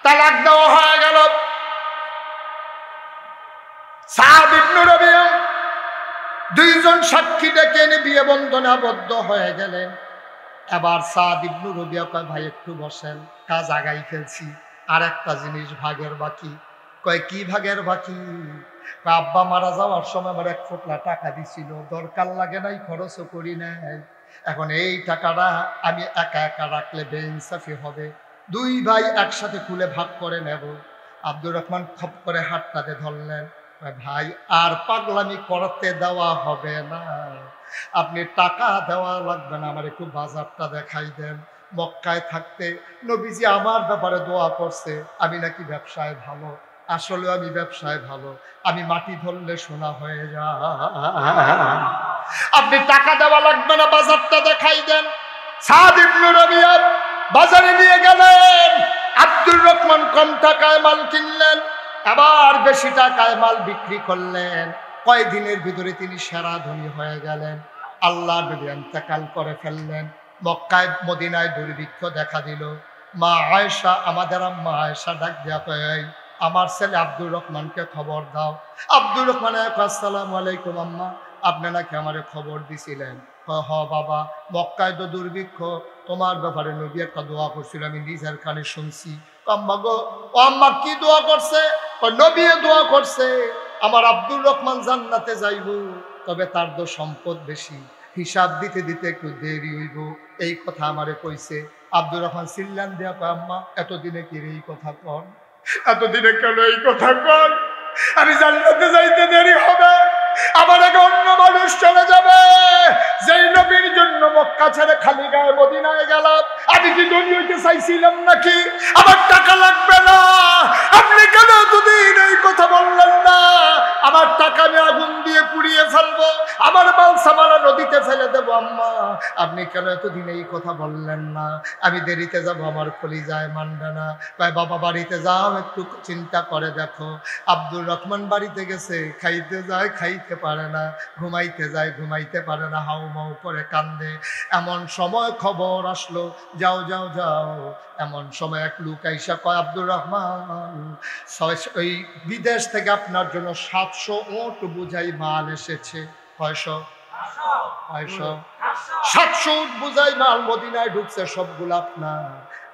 তালাক দেওয়া হয়ে গেল। সাদ ইবনে রবিয়া 2 জন সাক্ষী ডেকে এনে বিয়ে বন্ধনে আবদ্ধ হয়ে গেলেন। এবার সাদ ইবনে রবিয়া কয় ভাই একটু বসেন, কাজ আগাই ফেলছি, আর একটা জিনিস ভাগের বাকি। কয় কি ভাগের বাকি? আব্বা মারা যাওয়ার সময় আমার 1 ফোঁটা টাকা দিছিল, দরকার লাগে নাই, খরচও করি নাই। এখন এই টাকাটা আমি একা একা রাখলে বেইনসাফি হবে, 2 ভাই একসাথে খুলে ভাগ করে নেব। আব্দুর রহমান খপ করে হাতটাতে ধরলেন। ভাই আর পাগলামি করতে দেওয়া হবে না, আপনি টাকা দেওয়া লাগবে না, আমার একটু বাজারটা দেখাই দেন। মক্কায় থাকতে নবীজি আমার ব্যাপারে দোয়া করছে, আমি নাকি ব্যবসায় ভালো। আসলে আমি ব্যবসায় ভালো, আমি মাটি ধরলে সোনা হয়ে যায়। আপনি টাকা দেওয়া লাগবে না, বাজারটা দেখাই দেন। সাদ ইবনে রবিয়া বাজারে নিয়ে গেলেন। আব্দুর রহমান কম টাকায় মাল কিনলেন, আবার বেশি টাকায় মাল বিক্রি করলেন। কয়েকদিনের ভিতরে তিনি সেরা ধনী হয়ে গেলেন। আল্লাহ নবী ইন্তেকাল করে ফেললেন। মক্কায় মদিনায় দুর্ভিক্ষ দেখা দিল। মা আয়েশা, আমাদের আম্মা আয়েশা ডাক দিয়া কয়, আমার ছেলে আব্দুর রহমানকে খবর দাও। আব্দুর রহমান, আসসালামু আলাইকুম আম্মা, আপনি নাকি আমারে খবর দিছিলেন? হ বাবা, মক্কায় তো দুর্ভিক্ষ, তোমার ব্যাপারে নবী একটা দোয়া করছিল, আমি নিজের কানে শুনছি। আম্মা গো, ও আম্মা কি দোয়া করছে? নবী দোয়া করছে আমার আব্দুর রহমান জান্নাতে যাইব, তবে তার তো সম্পদ বেশি, হিসাব দিতে দিতে একটু দেরি হইব, এই কথা আমারে কইছে। আব্দুর রহমান চিল্লান দিয়া কয়, আম্মা এতদিনে কি এই কথা কন? এতদিনে কেন এই কথা কন? আমি জান্নাতে যাইতে দেরি হবে, আমার আগে অন্য মানুষ চলে যাবে। যেই নবীর জন্য মক্কা ছেড়ে খালি গায়ে মদিনায় গেলাম, আমি কি ধনী হইতে চাইছিলাম নাকি? আমার টাকা লাগবে না, আপনি কেন এতদিন এই কথা বললেন না? আমার টাকা আমি আগুন দিয়ে পুড়িয়ে ফেলবো, আমার মাল সামানা নদীতে ফেলে দেবো। আম্মা আপনি কেন এতদিন এই কথা বললেন না? আমি দেরিতে যাবো, আমার কলিজায় মানবে না। কয় বাবা বাড়িতে যাও, একটু চিন্তা করে দেখো। আব্দুর রহমান বাড়িতে গেছে, খাইতে যায় খাইতে পারে না, ঘুমাইতে যায় ঘুমাইতে পারে না, হাউ মাউ করে কান্দে। এমন সময় খবর আসলো, যাও যাও যাও। এমন সময় এক লোক আইসা কয়, আব্দুর রহমান, ওই বিদেশ থেকে আপনার জন্য 700 ওট বোঝাই মাল এসেছে। 700 উট বোঝাই মাল মদিনায় ঢুকছে, সবগুলো আপনার।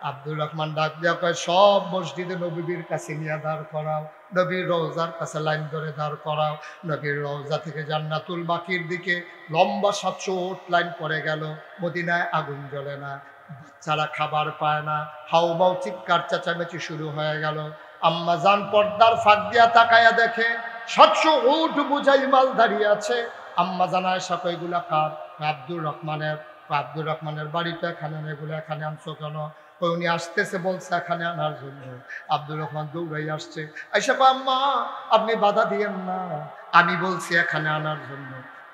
আব্দুর রহমান ডাক দিয়া কয়, সব মসজিদে নবীর কাছে নিয়ে দাঁড় করাও, নবীর রওজার কাছে লাইন ধরে দাঁড় করাও। নবীর রওজা থেকে জান্নাতুল বাকির দিকে লম্বা 700 লাইন পড়ে গেল। মদিনায় আগুন জ্বলে না, বাচ্চারা খাবার পায় না, হাউমাউ চিৎকার চেঁচামেচি শুরু হয়ে গেল। আম্মা জান পর্দার ফাঁক দিয়া তাকায়া দেখে 700 উট বুঝাই মাল দাঁড়িয়ে আছে। আম্মা জান আয়েশা কয়, এগুলা কার? আব্দুর রহমানের। আব্দুর রহমানের বাড়িতে এখানে, এগুলো এখানে আনছো কেন? উনি আসতেছে বলছে এখানে আনার জন্য। আব্দুর রহমান দৌড়াই আসছে, আয়েশা কয়, আম্মা আপনি বাধা দিয়েন না, আমি বলছি এখানে আনার জন্য।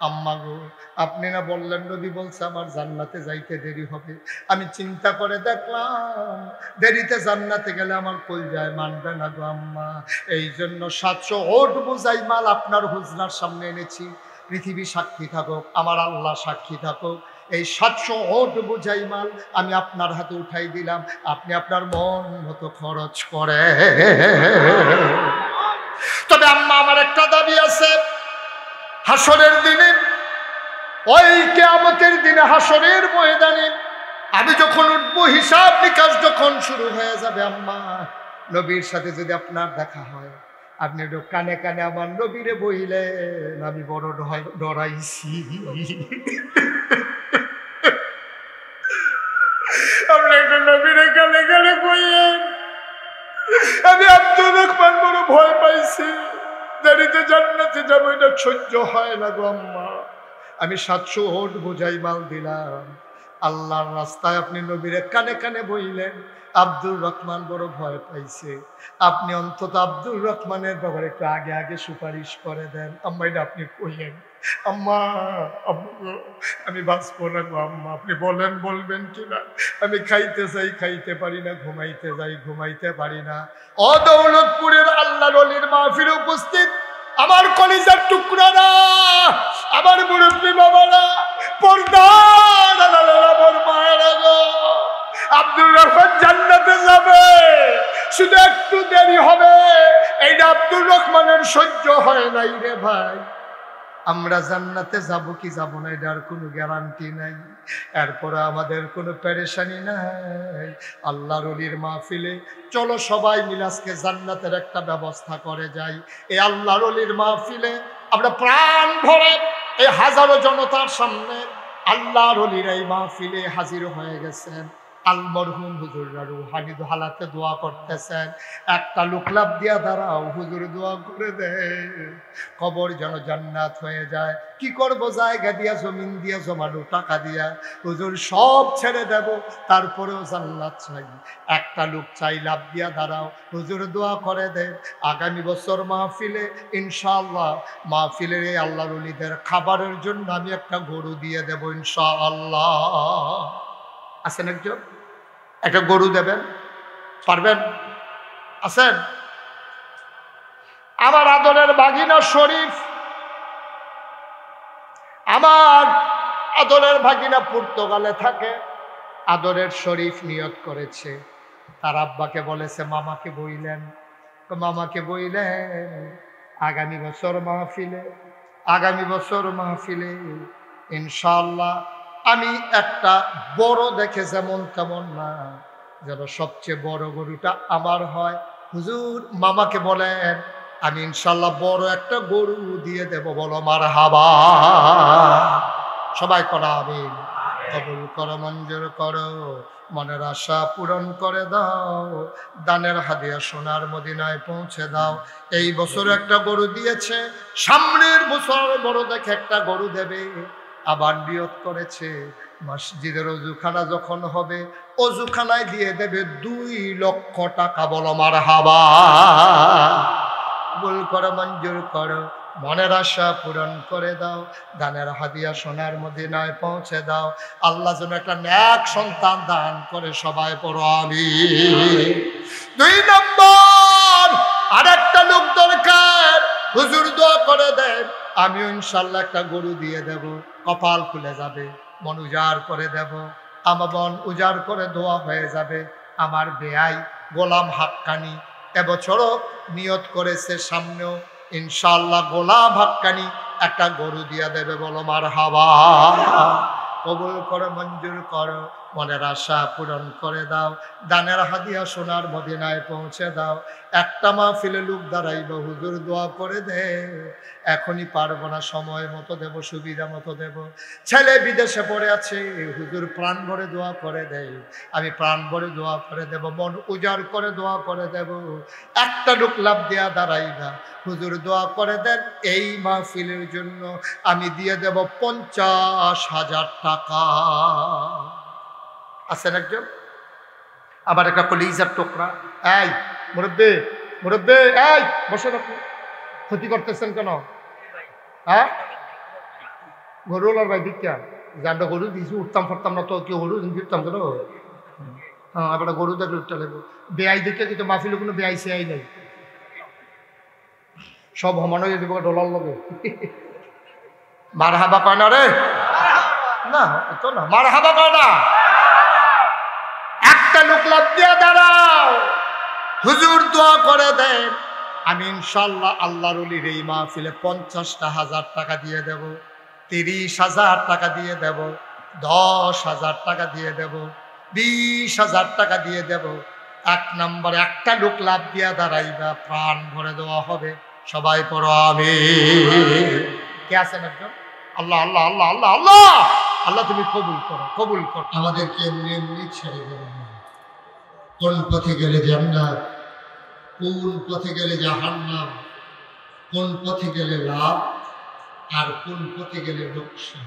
আম্মা গো, আপনি না বললেন নবী বলছে আমার জান্নাতে যাইতে দেরি হবে। আমি চিন্তা করে দেখলাম দেরিতে জান্নাতে গেলে আমার কলজায় মানবে না গো আম্মা, এই জন্য 700 ওট বোঝাই মাল আপনার হুজরার সামনে এনেছি। পৃথিবী সাক্ষী থাকুক, আমার আল্লাহ সাক্ষী থাকুক, এই 700 ওট বোঝাই মাল আমি আপনার হাতে উঠাই দিলাম, আপনি আপনার মন মতো খরচ করে। তবে আম্মা আমার একটা দাবি আছে, হাসরের দিনে, ওই কিয়ামতের দিনে হাসরের ময়দানে আমি যখন উঠবো, হিসাব নিকাশ যখন শুরু হয়ে যাবে, আম্মা নবীর সাথে যদি আপনার দেখা হয়, আপনি একটু কানে কানে আমার নবীরে বইলেন আমি বড় ডরাইছি। আপনি একটু নবীরে কানে কানে বইলেন আমি আব্দুর রহমান বড় ভয় পাইছি, দেরিতে জান্নাতে যাবো, এটা সহ্য হয় না গো আম্মা। আমি 700 ওট বোঝাই মাল দিলাম, আল্লাহর রাস্তায় আপনি নবীরে কানে কানে বইলেন, আব্দুর রহমান বড় ভয় পাইছে, আপনি অন্তত আব্দুর রহমানের ব্যাপারে একটু আগে আগে সুপারিশ করে দেন। আম্মা এটা আপনি কইলেন, আম্মা আমি বাঁচবো না গো আম্মা, আপনি বলেন বলবেন কিনা? আমি খাইতে চাই খাইতে পারি না, ঘুমাইতে যাই ঘুমাইতে পারি না। দৌলতপুরের আল্লাহর ওলির মাহফিলে উপস্থিত আমার কলিজার টুকরারা, আমার মুরব্বী বাবারা, পর্দার আমার মায়েরা গো, আব্দুর রহমান জান্নাতে যাবে, শুধু একটু দেরি হবে, এইটা আব্দুর রহমানের সহ্য হয় নাই রে ভাই। আমরা জান্নাতে যাব কি যাব না এটার কোনো গ্যারান্টি নাই, এরপরে আমাদের কোনো পেরেশানি নাই। আল্লাহর ওলির মাহফিলে চলো সবাই মিলে আজকে জান্নাতের একটা ব্যবস্থা করে যাই। এই আল্লাহর ওলির মাহফিলে আমরা প্রাণ ভরে এই হাজারো জনতার সামনে আল্লাহর ওলির এই মাহফিলে হাজির হয়ে গেছেন। আল মরহুম হুজুররা রুহানি হালাতে দোয়া করতেছেন, একটা লোক লাভ দিয়া দাঁড়াও, হুজুর দোয়া করে দেয় কবর যেন জান্নাত হয়ে যায়। কি করব? জায়গা দিয়া, জমিন দিয়া, জমানো টাকা দিয়া, হুজুর সব ছেড়ে দেব, তারপরেও জান্নাত চাই। একটা লোক চাই, লাভ দিয়া দাঁড়াও, হুজুর দোয়া করে দেয় আগামী বছর মাহফিলে ইনশাআল্লাহ, মাহফিলের এই আল্লাহর ওলিদের খাবারের জন্য আমি একটা গরু দিয়ে দেব ইনশাআল্লাহ। আছেন একজন, একটা গরু দেবেন, পারবেন? আছেন? আমার আদরের ভাগিনা শরীফ, আমার আদরের ভাগিনা পর্তুগালে থাকে, আদরের শরীফ নিয়ত করেছে, তার আব্বাকে বলেছে মামাকে বইলেন, মামাকে বইলেন আগামী বছর মাহফিলে ইনশাআল্লাহ আমি একটা বড় দেখে, যেমন তেমন না, যেন সবচেয়ে বড় গরুটা আমার হয়। হুজুর মামাকে বলেন আমি ইনশাআল্লাহ বড় একটা গরু দিয়ে দেব, বলো মারহাবা। সবাই করা আমিন। কবুল করো, মঞ্জুর করো, মনের আশা পূরণ করে দাও, দানের হাদিয়া সোনার মদিনায় পৌঁছে দাও। এই বছর একটা গরু দিয়েছে, সামনের বছর বড় দেখে একটা গরু দেবে। আবার নিয়ত করেছে মসজিদের অজুখানা যখন হবে, অজুখানায় দিয়ে দেবে 2 লক্ষ টাকা, বলো মারহাবা। কবুল করো, মঞ্জুর করো, মনের আশা পূরণ করে দাও, দানের হাদিয়া সোনার মদিনায় পৌঁছে দাও। আল্লাহ যেন একটা নেক সন্তান দান করে, সবাই পড়ো আমিন। 2 নম্বর আরেকটা লোক দরকার, হুজুর দোয়া করে দেন আমিও ইনশাআল্লাহ একটা গরু দিয়ে দেব, কপাল খুলে যাবে, মন উজাড় করে দেব, আমার মন উজাড় করে দোয়া হয়ে যাবে। আমার বেয়াই গোলাম হাক্কানি এবছরও নিয়ত করেছে, সামনেও ইনশাআল্লাহ গোলাম হাক্কানি একটা গরু দিয়া দেবে, বলো মারহাবা। কবুল করো, মঞ্জুর করো, মনের আশা পূরণ করে দাও, দানের হাদিয়া সোনার মদিনায় পৌঁছে দাও। একটা মাহফিলে লোক দাঁড়াইব, হুজুর দোয়া করে দে, এখনই পারবো না, সময় মতো দেব, সুবিধা মতো দেব। ছেলে বিদেশে পড়ে আছে, হুজুর প্রাণ ভরে দোয়া করে দেয়, আমি প্রাণ ভরে দোয়া করে দেব, মন উজাড় করে দোয়া করে দেব। একটা লোক লাভ দেয়া দাঁড়াইবা, হুজুর দোয়া করে দেন, এই মাহফিলের জন্য আমি দিয়ে দেব 50,000 টাকা। আছেন একজন? আবার একটা কলিজার টুকরা, এই মুরব্বি, মুরব্বি, এই বসেন, আপনি ক্ষতি করতেছেন কেন? হ্যাঁ, গরুলার ভাই দীক্ষা যে আমরা গরু দিয়েছি, উঠতাম ফারতাম না তো, কেউ গরু দিতাম কেন? হ্যাঁ, এবার গরু দেখলে উঠতে লাগবো। বেআই দেখে কিন্তু মাহফিলে কোনো বেআই সেআই নাই, সব সমান হয়ে যাবে ডলার লগে। মার হাবা কয় না রে, না তো না, মার হাবা কয় না। একটা লোক লাভ দিয়ে দাঁড়াও, হুজুর দোয়া করে দেন, আমি ইনশাল্লাহ আল্লাহর ওলির এই মাহফিলে 50,000 টাকা দিয়ে দেব, 30,000 টাকা দিয়ে দেব, 10,000 টাকা দিয়ে দেব, 20,000 টাকা দিয়ে দেব। 1 নম্বরে একটা লোক লাভ দিয়া দাঁড়াইবা, প্রাণ ভরে দেওয়া হবে। সবাই পড়ো আমিন। কে আছেন একজন? আল্লাহ আল্লাহ আল্লাহ আল্লাহ আল্লাহ আল্লাহ, তুমি কবুল করো, কবুল করো। আমাদেরকে এমনি এমনি ছেড়ে দেবে না। কোন পথে গেলে জান্নাত, কোন পথে গেলে জাহান্নাম, কোন পথে গেলে লাভ আর কোন পথে গেলে লোকসান,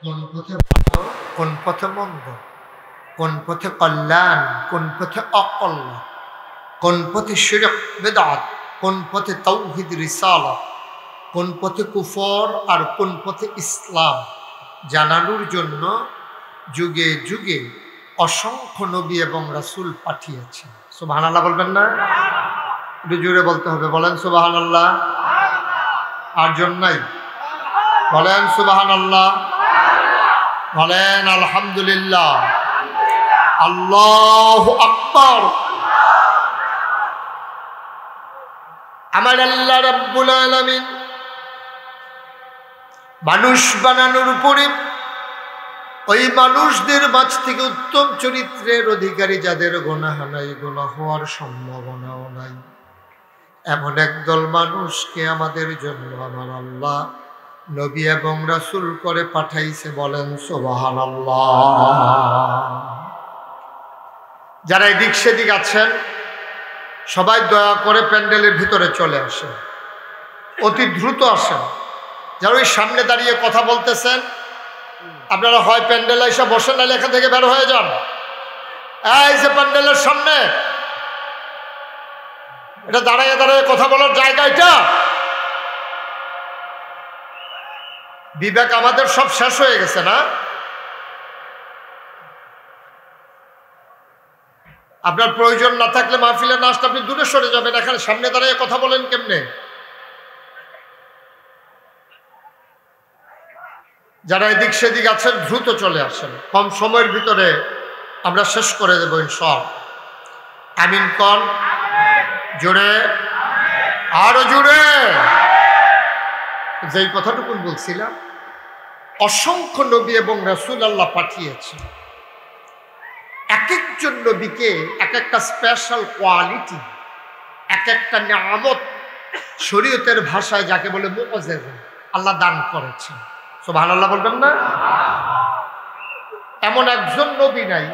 কোন পথে ভালো, কোন পথে মন্দ, কোন পথে কল্যাণ, কোন পথে অকল্যাণ, কোন পথে শিরক বিদআত, কোন পথে তাওহীদ রিসালাত, কোন পথে কুফর আর কোন পথে ইসলাম জানানোর জন্য যুগে যুগে অসংখ্য নবী এবং রাসূল পাঠিয়েছেন। সুবহানাল্লাহ বলবেন না? একটু জোরে বলতে হবে, বলেন সুবহানাল্লাহ। আর জন নাই, বলেন সুবহানাল্লাহ, বলেন আলহামদুলিল্লাহ, আল্লাহু আকবার। আমার আল্লাহ রাব্বুল আলামিন মানুষ বানানোর উপরে ওই মানুষদের মাঝ থেকে উত্তম চরিত্রের অধিকারী যাদের গুনাহ নাই, গুনাহ হওয়ার সম্ভাবনাও নাই, এমন একদল মানুষকে আমাদের জন্য আমার আল্লাহ নবী এবং রাসূল করে পাঠাইছে। বলেন সুবহানাল্লাহ। যারা এদিক সেদিক আছেন সবাই দয়া করে প্যান্ডেলের ভিতরে চলে আসেন, অতি দ্রুত আসেন। যারা ওই সামনে দাঁড়িয়ে কথা বলতেছেন, আপনারা হয় প্যান্ডেলে এসে বসেন, না এখান থেকে বের হয়ে যান। এই যে প্যান্ডেলের সামনে, এটা দাঁড়িয়ে দাঁড়িয়ে কথা বলার জায়গা, এটা বিবেক আমাদের সব শেষ হয়ে গেছে না? আপনার প্রয়োজন না থাকলে মাহফিলে না আসলে আপনি দূরে সরে যাবেন, এখানে সামনে দাঁড়িয়ে কথা বলেন কেমনে? যারা এদিক সেদিক আছেন দ্রুত চলে আসেন, কম সময়ের ভিতরে আমরা শেষ করে দেব ইনশাআল্লাহ। আমিন কোন? জোরে, আরো জোরে। যেই কথাটুকু বলছিলাম, অসংখ্য নবী এবং রাসূল আল্লাহ পাঠিয়েছেন। এক একজন নবীকে এক একটা স্পেশাল কোয়ালিটি, এক একটা নিয়ামত, শরীয়তের ভাষায় যাকে বলে মুআজিজা, আল্লাহ দান করেছেন। সুবহানাল্লাহ বলবেন না? এমন একজন নবী নাই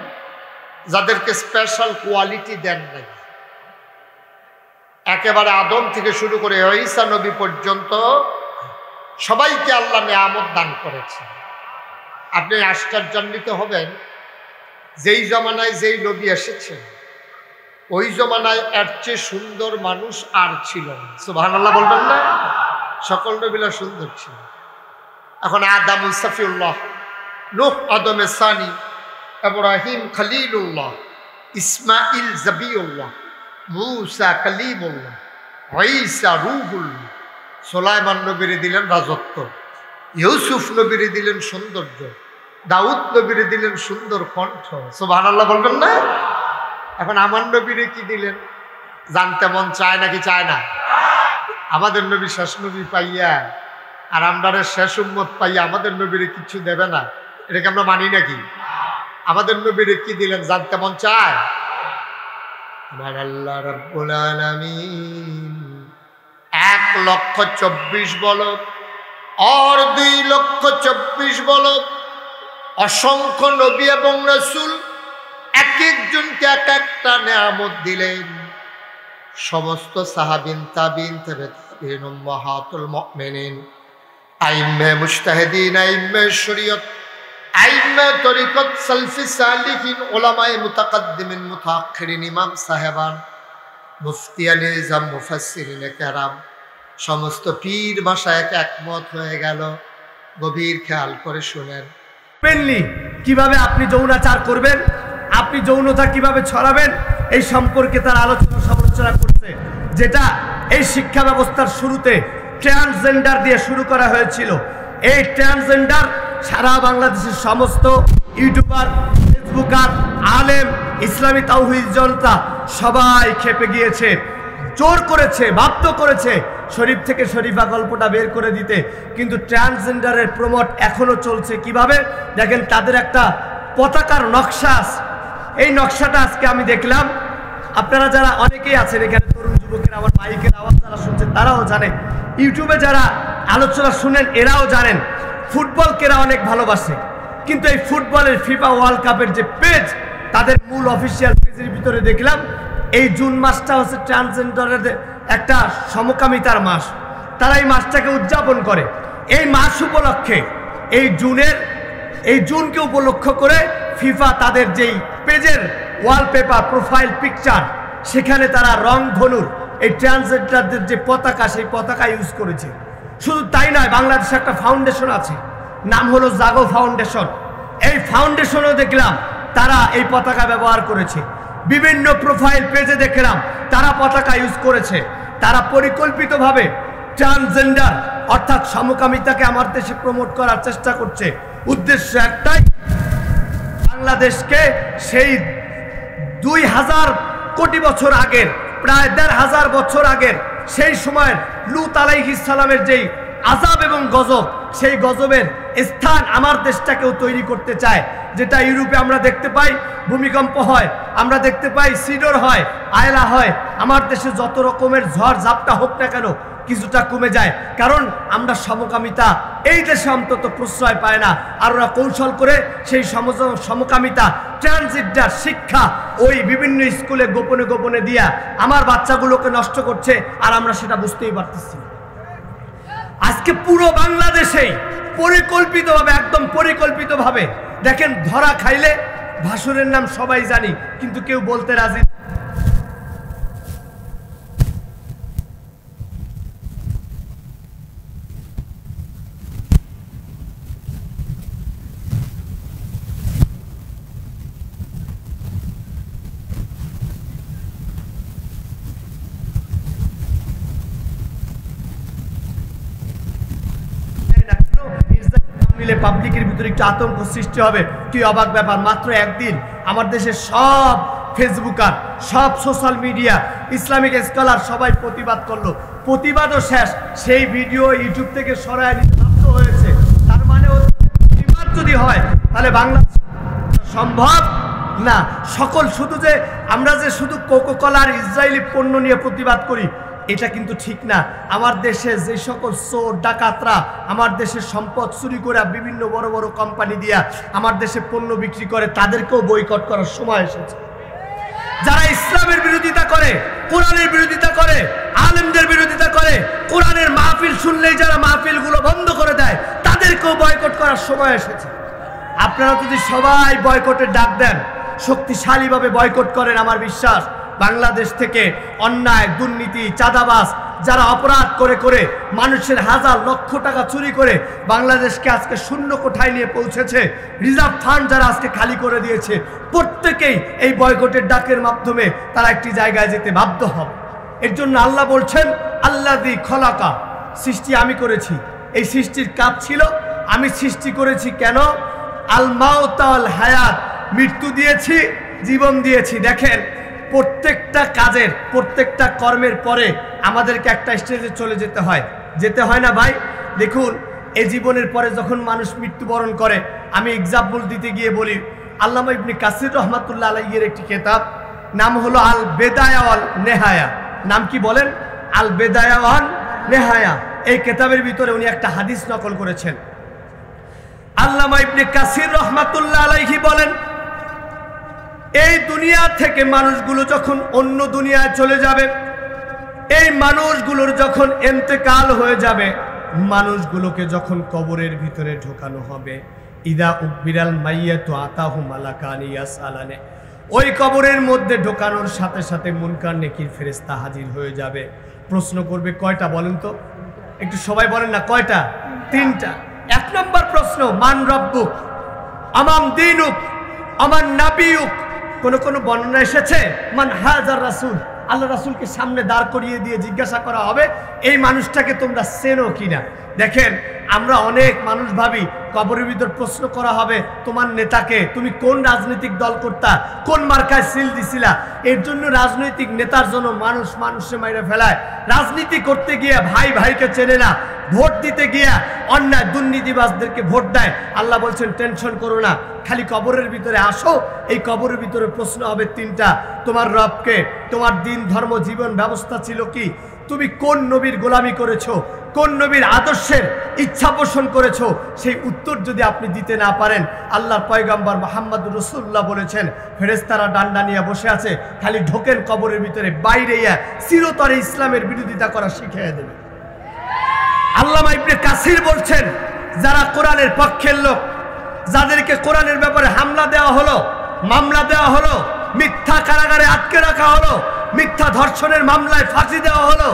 যাদেরকে স্পেশাল কোয়ালিটি দেন নাই। একেবারে আদম থেকে শুরু করে ঈসা নবী পর্যন্ত সবাইকে আল্লাহ নিয়ামত দান করেছেন। আপনি আশ্চর্যান্বিত হবেন, যেই জমানায় যেই নবী এসেছেন ওই জমানায় এর চেয়ে সুন্দর মানুষ আর ছিল না। সুবহানাল্লাহ বলবেন না? সকল নবীরা সুন্দর ছিল। এখন আদম সফিউল্লাহ, নূহ আদমে সানি, ইব্রাহিম খলিলুল্লাহ, ইসমাইল জবিউল্লাহ, মূসা কালিমুল্লাহ, ঈসা রূহুল্লাহ, সুলাইমান নবীরে দিলেন রাজত্ব, ইউসুফ নবীরে দিলেন সৌন্দর্য, দাউদ নবীরে দিলেন সুন্দর কণ্ঠ। সুবহানাল্লাহ বলবেন না? এখন আমার নবীরে কি দিলেন জানতে মন চায় নাকি চায় না? আমাদের নবী শেষ নবী পাইয়া আর আমরা শেষ উম্মত পাইয়া আমাদের নবীরে কিছু দেবে না, এটাকে আমরা মানি নাকি? আমাদের নবীরে কি দিলেন জানতে মন চায়? আমার আল্লাহ রাব্বুল আলামিন 1,24,000 বলদ আর 2,24,000 বলদ, অসংখ্য নবী এবং রাসূল এক একজনকে এক একটা নিয়ামত দিলেন। সমস্ত সাহাবিন তাবিন তাবে তাবিন উম্মাহাতুল মুমিনিন আইম্মে মুজতাহিদিন আইম্মে শরীয়ত আইম্মে তরিকত সালফি সালিহিন উলামায়ে মুতাকাদ্দিমিন মুতাআখিরিন ইমাম সাহেবান মুফতিয়ানে নিজাম মুফাসসিরিনে কেরাম সমস্ত পীর মাশায়েখ একমত হয়ে গেল। গভীর খেয়াল করে শুনেন। কিভাবে আপনি যৌনাচার করবেন, আপনি যৌনতা কিভাবে ছড়াবেন, এই সম্পর্কে তার সমালোচনা করছে, যেটা এই শিক্ষা ব্যবস্থার শুরুতে ট্রান্সজেন্ডার দিয়ে শুরু করা হয়েছিল। এই ট্রান্সজেন্ডার সারা বাংলাদেশের সমস্ত ইউটিউবার, ফেসবুকার, আলেম, ইসলামী তাওহীদ জনতা সবাই খেপে গিয়েছে, জোর করেছে, বাধ্য করেছে শরীফ থেকে শরীফা গল্পটা বের করে দিতে। কিন্তু ট্রান্সজেন্ডারের প্রমোট এখনো চলছে। কিভাবে দেখেন, তাদের একটা পতাকার নকশা আছে। এই নকশাটা আজকে আমি দেখলাম, আপনারা যারা অনেকেই আছেন এখানে, তরুণ যুবকের, আমার মাইকের আওয়াজ যারা শুনছেন তারাও জানে, ইউটিউবে যারা আলোচনা শুনেন এরাও জানেন, ফুটবলকে এরা অনেক ভালোবাসে। কিন্তু এই ফুটবলের ফিফা ওয়ার্ল্ড কাপের যে পেজ, তাদের মূল অফিসিয়াল পেজের ভিতরে দেখলাম এই জুন মাসটা হচ্ছে ট্রান্সজেন্ডারের একটা সমকামিতার মাস। তারা এই মাসটাকে উদযাপন করে। এই মাস উপলক্ষে এই জুনকে উপলক্ষ করে ফিফা তাদের যেই পেজের ওয়ালপেপার প্রোফাইল পিকচার, সেখানে তারা রং ধনুর এই ট্রান্সজেন্ডারদের যে পতাকা, সেই পতাকা ইউজ করেছে। শুধু তাই নয়, বাংলাদেশে একটা ফাউন্ডেশন আছে, নাম হলো জাগো ফাউন্ডেশন। এই ফাউন্ডেশনও দেখলাম তারা এই পতাকা ব্যবহার করেছে। বিভিন্ন প্রোফাইল পেজে দেখলাম তারা পতাকা ইউজ করেছে। তারা পরিকল্পিতভাবে ট্রান্সজেন্ডার অর্থাৎ সমকামিতাকে আমার দেশে প্রমোট করার চেষ্টা করছে। উদ্দেশ্য একটাই, বাংলাদেশকে সেই 2000 কোটি বছর আগের, প্রায় 1500 বছর আগের সেই সময়ের লূত আলাইহিস সালামের যেই আযাব এবং গজব, সেই গজবের স্থান আমার দেশটাকেও তৈরি করতে চায়। যেটা ইউরোপে আমরা দেখতে পাই ভূমিকম্প হয়, আমরা দেখতে পাই সিডর হয়, আয়লা হয়, আমার দেশে যত রকমের ঝড় ঝাপটা হোক না কেন কিছুটা কমে যায়। কারণ আমরা সমকামিতা এই দেশে অন্তত প্রশ্রয় পায় না, আর ওরা কৌশল করে সেই সমকামিতা ট্রান্সজেন্ডার শিক্ষা ওই বিভিন্ন স্কুলে গোপনে গোপনে দিয়া আমার বাচ্চাগুলোকে নষ্ট করছে, আর আমরা সেটা বুঝতেই পারতেছি। আজকে পুরো বাংলাদেশেই পরিকল্পিতভাবে, একদম পরিকল্পিতভাবে দেখেন, ধরা খাইলে ভাসুরের নাম সবাই জানি, কিন্তু কেউ বলতে রাজি। পাবলিকের ভিতরে একটু আতঙ্ক সৃষ্টি হবে। কি অবাক ব্যাপার, মাত্র একদিন আমার দেশের সব ফেসবুকার, সব সোশ্যাল মিডিয়া, ইসলামিক স্কলার সবাই প্রতিবাদ করলো। প্রতিবাদও শেষ, সেই ভিডিও ইউটিউব থেকে সরায় নিতে বাধ্য হয়েছে। তার মানে প্রতিবাদ যদি হয় তাহলে বাংলাদেশ সম্ভব না। সকল শুধু যে আমরা যে শুধু কোকোকলার ইসরায়েলি পণ্য নিয়ে প্রতিবাদ করি, এটা কিন্তু ঠিক না। আমার দেশে যে সকল চোর ডাকাতরা আমার দেশের সম্পদ চুরি করে বিভিন্ন বড় বড় কোম্পানি দিয়া আমার দেশে পণ্য বিক্রি করে, তাদেরকেও বয়কট করার সময় এসেছে। যারা ইসলামের বিরোধিতা করে, কোরআনের বিরোধিতা করে, আলেমদের বিরোধিতা করে, কোরআনের মাহফিল শুনলেই যারা মাহফিলগুলো বন্ধ করে দেয়, তাদেরকেও বয়কট করার সময় এসেছে। আপনারা যদি সবাই বয়কটের ডাক দেন, শক্তিশালীভাবে বয়কট করেন, আমার বিশ্বাস বাংলাদেশ থেকে অন্যায়, দুর্নীতি, চাঁদাবাজ যারা অপরাধ করে করে মানুষের হাজার লক্ষ টাকা চুরি করে বাংলাদেশকে আজকে শূন্য কোঠায় নিয়ে পৌঁছেছে, রিজার্ভ ফান্ড যারা আজকে খালি করে দিয়েছে, প্রত্যেকেই এই বয়কটের ডাকের মাধ্যমে তারা একটি জায়গায় যেতে বাধ্য হবে। এর জন্য আল্লাহ বলছেন, আল্লাযী খলাকা, সৃষ্টি আমি করেছি। এই সৃষ্টির কাজ ছিল, আমি সৃষ্টি করেছি কেন? আল মাউত ওয়াল হায়াত, মৃত্যু দিয়েছি, জীবন দিয়েছি। দেখেন, প্রত্যেকটা কাজের, প্রত্যেকটা কর্মের পরে আমাদেরকে একটা স্টেজে চলে যেতে হয় না ভাই? দেখুন, এই জীবনের পরে যখন মানুষ মৃত্যুবরণ করে, আমি এক্সাম্পল দিতে গিয়ে বলি, আল্লামা ইবনে কাসির রহমাতুল্লাহ আলাইহির একটি কিতাব, নাম হলো আল বেদায়া ওয়াল নেহায়া। নাম কি বলেন? আল বেদায়া ওয়াল নেহায়া। এই কিতাবের ভিতরে উনি একটা হাদিস নকল করেছেন। আল্লামা ইবনে কাসির রহমাতুল্লাহ আলাইহি বলেন, এই দুনিয়া থেকে মানুষগুলো যখন অন্য দুনিয়ায় চলে যাবে, এই মানুষগুলোর যখন ইন্তেকাল হয়ে যাবে, মানুষগুলোকে যখন কবরের ভিতরে ঢোকানো হবে, ইদা উকবিরাল মাইয়াতু আতাহু মালাকানি ইয়াসআলানে, ওই কবরের মধ্যে ঢোকানোর সাথে সাথে মুনকার নেকির ফেরেশতা হাজির হয়ে যাবে। প্রশ্ন করবে কয়টা বলেন তো? একটু সবাই বলেন না কয়টা? তিনটা। এক নম্বর প্রশ্ন, মান রব্বুক, আমান দীনুক, আমান নাবিয়ুক। কোন কোন বর্ণনা এসেছে মান হাজার রাসূল, আল্লাহ রাসূলকে সামনে দাঁড় করিয়ে দিয়ে জিজ্ঞাসা করা হবে এই মানুষটাকে তোমরা চেনো কিনা। দেখেন, আমরা অনেক মানুষ ভাবি কবরের ভিতর প্রশ্ন করা হবে তোমার নেতাকে, তুমি কোন রাজনৈতিক দল করতা, কোন মার্কায় সিল দিছিলা। এর জন্য রাজনৈতিক নেতার জন্য মানুষ মানুষে মাইরে ফেলায়, রাজনীতি করতে গিয়ে ভাই ভাইকে চেনে না, ভোট দিতে গিয়া অন্যায় দুর্নীতিবাজদেরকে ভোট দেয়। আল্লাহ বলছেন টেনশন করো না, খালি কবরের ভিতরে আসো, এই কবরের ভিতরে প্রশ্ন হবে তিনটা। তোমার রবকে, তোমার দিন ধর্ম জীবন ব্যবস্থা ছিল কি, তুমি কোন নবীর গোলামি করেছো, কোন নবীর আদর্শের ইচ্ছা পোষণ করেছো, সেই উত্তর যদি আপনি দিতে না পারেন, আল্লাহর পয়গম্বর মুহাম্মদুর রাসূলুল্লাহ বলেছেন ফেরেশতারা ডান্ডা নিয়ে বসে আছে, খালি ঢোকেন কবরের ভিতরে, বাইরে চিরতরে ইসলামের বিরোধিতা করা শিখিয়ে দেবে। আল্লামা ইবনে কাসির বলছেন, যারা কোরআনের পক্ষের লোক, যাদেরকে কোরআনের ব্যাপারে হামলা দেওয়া হলো, মামলা দেওয়া হলো, মিথ্যা কারাগারে আটকে রাখা হলো, মিথ্যা ধর্ষণের মামলায় ফাঁসি দেওয়া হলো,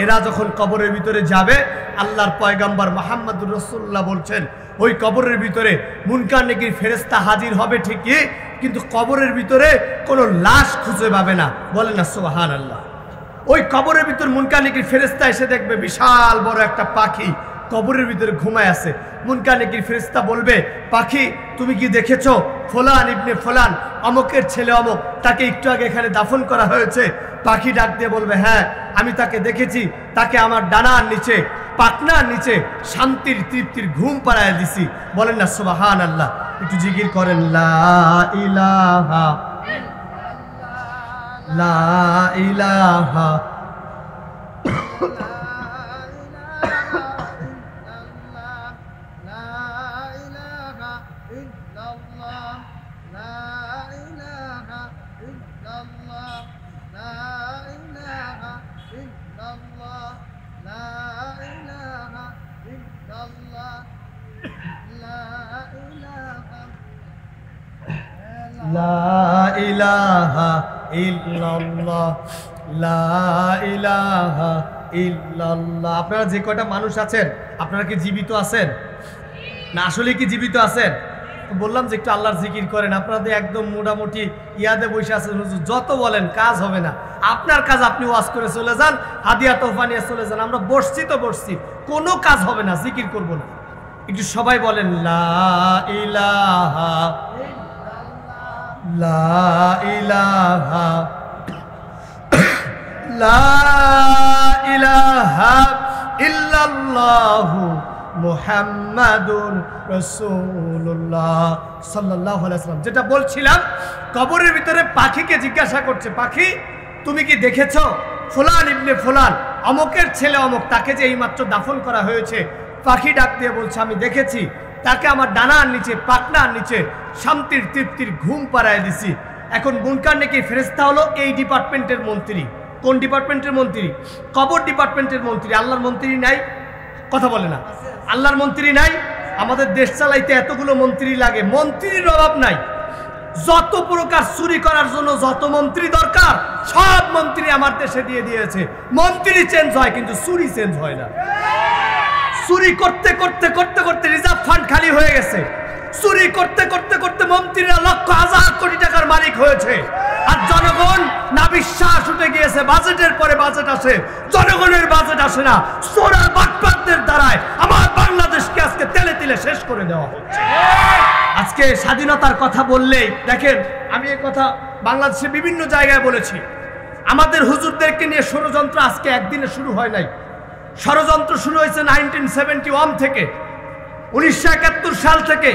এরা যখন কবরের ভিতরে যাবে, আল্লাহর পয়গম্বর মুহাম্মদুর রাসূলুল্লাহ বলছেন ওই কবরের ভিতরে মুনকার নেকির ফেরেশতা হাজির হবে ঠিকই, কিন্তু কবরের ভিতরে কোনো লাশ খুঁজে পাবে না। বলেন না সুবহানাল্লাহ। ওই কবরের ভিতর মুনকার নেকির ফেরেশতা এসে দেখবে বিশাল বড় একটা পাখি কবরের ভিতরে ঘুমায় আছে। মুনকার নেকির ফেরেশতা বলবে, পাখি তুমি কি দেখেছো ফলান ইবনে ফলান, অমকের ছেলে অমক, তাকে একটু আগে এখানে দাফন করা হয়েছে? পাখি ডাক দিয়ে বলবে, হ্যাঁ আমি তাকে দেখেছি, তাকে আমার ডানার নিচে, পাখনার নিচে শান্তির তৃপ্তির ঘুম পাড়ায় দিছি। বলেন না সুবহানাল্লাহ। একটু জিকির করেন, লা ইলাহা লা ইলাহা লা ইলাহা ইল্লাল্লাহ লা ইলাহা ইল্লাল্লাহ। আপনারা যে কয়টা মানুষ আছেন, আপনারা কি জীবিত আছেন না? আসলে কি জীবিত আছেন? বললাম যে একটু আল্লাহর জিকির করেন। আপনাদের একদম মোটামুটি ইয়াদে বসে আছেন, যত বলেন কাজ হবে না। আপনার কাজ আপনি ওয়াজ করে চলে যান, হাদিয়া তোহফা নিয়ে চলে যান। আমরা বসছি তো বসছি, কোনো কাজ হবে না, জিকির করব না। একটু সবাই বলেন, লা ইলাহা লা ইলাহা লা ইলাহা ইল্লাল্লাহু মুহাম্মাদুর রাসূলুল্লাহ সাল্লাল্লাহু আলাইহি ওয়াসাল্লাম। যেটা বলছিলাম, কবরের ভিতরে পাখিকে জিজ্ঞাসা করছে, পাখি তুমি কি দেখেছো ফুলান ইবনে ফুলান, অমকের ছেলে অমক, তাকে যে এইমাত্র দাফন করা হয়েছে? পাখি ডাক দিয়ে বলছে, আমি দেখেছি, তাকে আমার ডানার নিচে, পাখনার নিচে শান্তির তৃপ্তির ঘুম পাড়ায় দিছি। এখন মুনকার নেকির ফেরেশতা হলো এই ডিপার্টমেন্টের মন্ত্রী। কোন ডিপার্টমেন্টের মন্ত্রী? কবর ডিপার্টমেন্টের মন্ত্রী। আল্লাহর মন্ত্রী নাই? কথা বলে না। আল্লাহর মন্ত্রী নাই? আমাদের দেশ চালাইতে এতগুলো মন্ত্রী লাগে, মন্ত্রীর অভাব নাই। যত প্রকার চুরি করার জন্য যত মন্ত্রী দরকার, সব মন্ত্রী আমার দেশে দিয়ে দিয়েছে। মন্ত্রী চেঞ্জ হয় কিন্তু চুরি চেঞ্জ হয় না। চুরি করতে করতে করতে করতে রিজার্ভ ফান্ড খালি হয়ে গেছে। চুরি করতে করতে করতে মন্ত্রীরা লক্ষ হাজার কোটি টাকার মালিক হয়েছে, আর জনগণ না বিশ্বাস উঠে গিয়েছে। বাজেটের পরে বাজেট আসে, জনগণের বাজেট আসে না। চোরা বাটপারদের দ্বারায় আমার বাংলাদেশকে আজকে তেলে তেলে শেষ করে দেওয়া হচ্ছে। আজকে স্বাধীনতার কথা বললেই দেখেন, আমি এই কথা বাংলাদেশে বিভিন্ন জায়গায় বলেছি, আমাদের হুজুরদেরকে নিয়ে ষড়যন্ত্র আজকে একদিনে শুরু হয় নাই। ষড়যন্ত্র শুরু হয়েছে 1971 থেকে, 1971 সাল থেকে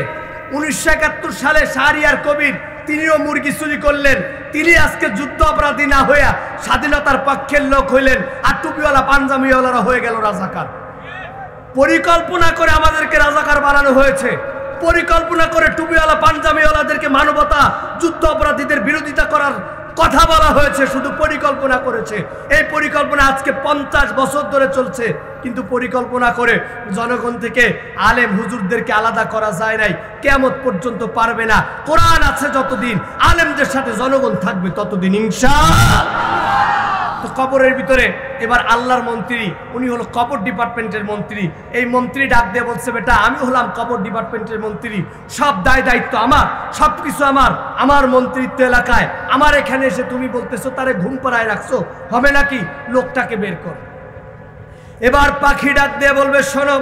1971 সালে শাহরিয়ার কবির তিনিও মুরগি চুরি করলেন, তিনি আজকে যুদ্ধ অপরাধী না হইয়া স্বাধীনতার পক্ষের লোক হইলেন, আর টুপিওয়ালা পাঞ্জাবিওয়ালারা হয়ে গেল রাজাকার। পরিকল্পনা করে আমাদেরকে রাজাকার বানানো হয়েছে, পরিকল্পনা করে টুপিওয়ালা পাঞ্জাবিওয়ালাদেরকে মানবতা যুদ্ধ অপরাধীদের বিরোধিতা করার কথা বলা হয়েছে, শুধু পরিকল্পনা করেছে। এই পরিকল্পনা আজকে 50 বছর ধরে চলছে, কিন্তু পরিকল্পনা করে জনগণ থেকে আলেম হুজুরদেরকে আলাদা করা যায় নাই, কিয়ামত পর্যন্ত পারবে না। কোরআন আছে যতদিন, আলেমদের সাথে জনগণ থাকবে ততদিন ইনশাআল্লাহ। তো কবরের ভিতরে এবার আল্লাহর মন্ত্রী, উনি হলো কবর ডিপার্টমেন্টের মন্ত্রী। এই মন্ত্রী ডাক দিয়ে বলছে, বেটা আমি হলাম কবর ডিপার্টমেন্টের মন্ত্রী, সব দায় দায়িত্ব আমার, সব কিছু আমার মন্ত্রিত্ব এলাকায়। আমার এখানে এসে তুমি বলতেছো তারে ঘুম পাড়ায় রাখছো, হবে নাকি? লোকটাকে বের কর। এবার পাখি ডাক দিয়ে বলবে, শোনো,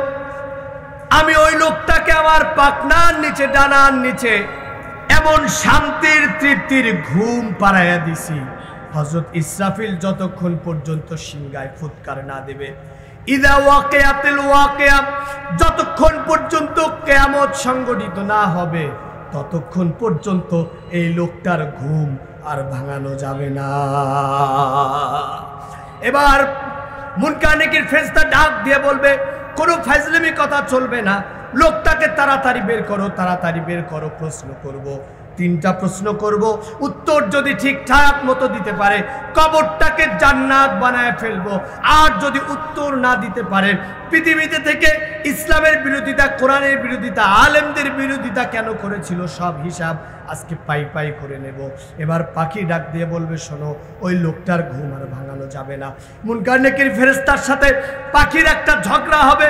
আমি ওই লোকটাকে আমার পাখনার নিচে, ডানার নিচে এমন শান্তির তৃপ্তির ঘুম পাড়াইয়া দিছি, হযরত ইসরাফিল যতক্ষণ পর্যন্ত সিংহায় ফুৎকার না দেবে, ইদা ওয়াকিয়াতুল ওয়াকিয়া, যতক্ষণ পর্যন্ত কিয়ামত সংঘটিত না হবে ততক্ষণ পর্যন্ত এই লোকটার ঘুম আর ভাঙানো যাবে না। এবার মুনকার নেকির ফেরেশতা ডাক দিয়ে বলবে, কোনো ফাজলামি কথা চলবে না, লোকটাকে তাড়াতাড়ি বের করো, তাড়াতাড়ি বের করো। প্রশ্ন করব, 3টা প্রশ্ন করব, উত্তর যদি ঠিকঠাক মতো দিতে পারে কবরটাকে জান্নাত বানায় ফেলবো, আর যদি উত্তর না দিতে পারে পৃথিবীতে থেকে ইসলামের বিরোধিতা, কোরআনের বিরোধিতা, আলেমদের বিরোধিতা কেন করেছিল সব হিসাব আজকে পাই পাই করে নেব। এবার পাখি ডাক দিয়ে বলবে, শোনো, ওই লোকটার ঘুম আর ভাঙানো যাবে না। মুনকার নেকির ফেরেশতার সাথে পাখির একটা ঝগড়া হবে।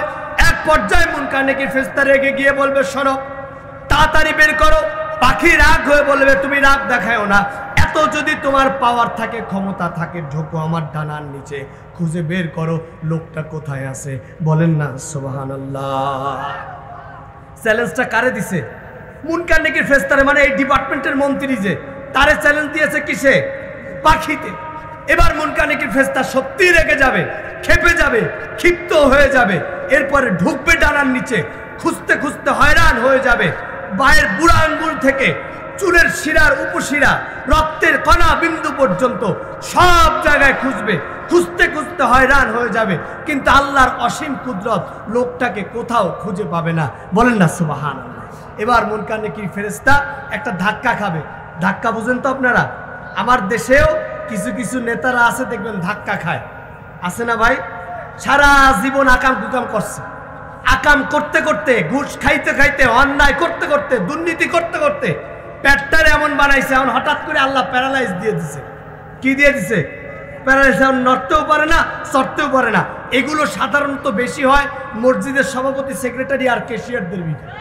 এক পর্যায়ে মুনকার নেকির ফেরেশতা রেগে গিয়ে বলবে, শোনো, তাড়াতাড়ি বের করো। পাখি রাগ হয়ে বলবে, তুমি রাগ দেখাও না, এত যদি তোমার পাওয়ার থাকে, ক্ষমতা থাকে, ঢোকো আমার ডানার নিচে, খুঁজে বের করো লোকটা কোথায় আছে। বলেন না সুবহানাল্লাহ। চ্যালেঞ্জটা কারে দিছে? মুনকার নেকির ফেরেশতারে, মানে এই ডিপার্টমেন্টের মন্ত্রী যে, তারে চ্যালেঞ্জ দিয়েছে কিসে? পাখিতে। এবার মুনকার নেকির ফেরেশতা সত্যি রেগে যাবে, ক্ষেপে যাবে, ক্ষিপ্ত হয়ে যাবে, এরপরে ঢুকবে ডানার নিচে, খুঁজতে খুঁজতে হয়রান হয়ে যাবে। পায়ের বুড়া আঙ্গুল থেকে চুলের শিরার উপশিরা, রক্তের কণা বিন্দু পর্যন্ত সব জায়গায় খুঁজবে, খুঁজতে খুঁজতে হয়রান হয়ে যাবে, কিন্তু আল্লাহর অসীম কুদরত লোকটাকে কোথাও খুঁজে পাবে না। বলেন না সুবহানাল্লাহ। এবার মুনকার নেকির ফেরেশতা একটা ধাক্কা খাবে। ধাক্কা বুঝেন তো আপনারা? আমার দেশেও কিছু কিছু নেতারা আছে, দেখবেন ধাক্কা খায়, আছে না ভাই? সারা জীবন আকাম কুকাম করছে, আকাম করতে করতে, ঘুষ খাইতে খাইতে, অন্যায় করতে করতে, দুর্নীতি করতে করতে পেটটারে এমন বানাইছে, এখন হঠাৎ করে আল্লাহ প্যারালাইজ দিয়ে দিছে। কি দিয়ে দিছে? প্যারালাইজ। এখন নড়তেও পারে না, চড়তেও পারে না। এগুলো সাধারণত বেশি হয় মসজিদের সভাপতি, সেক্রেটারি আর ক্যাশিয়ারদের ভিতরে।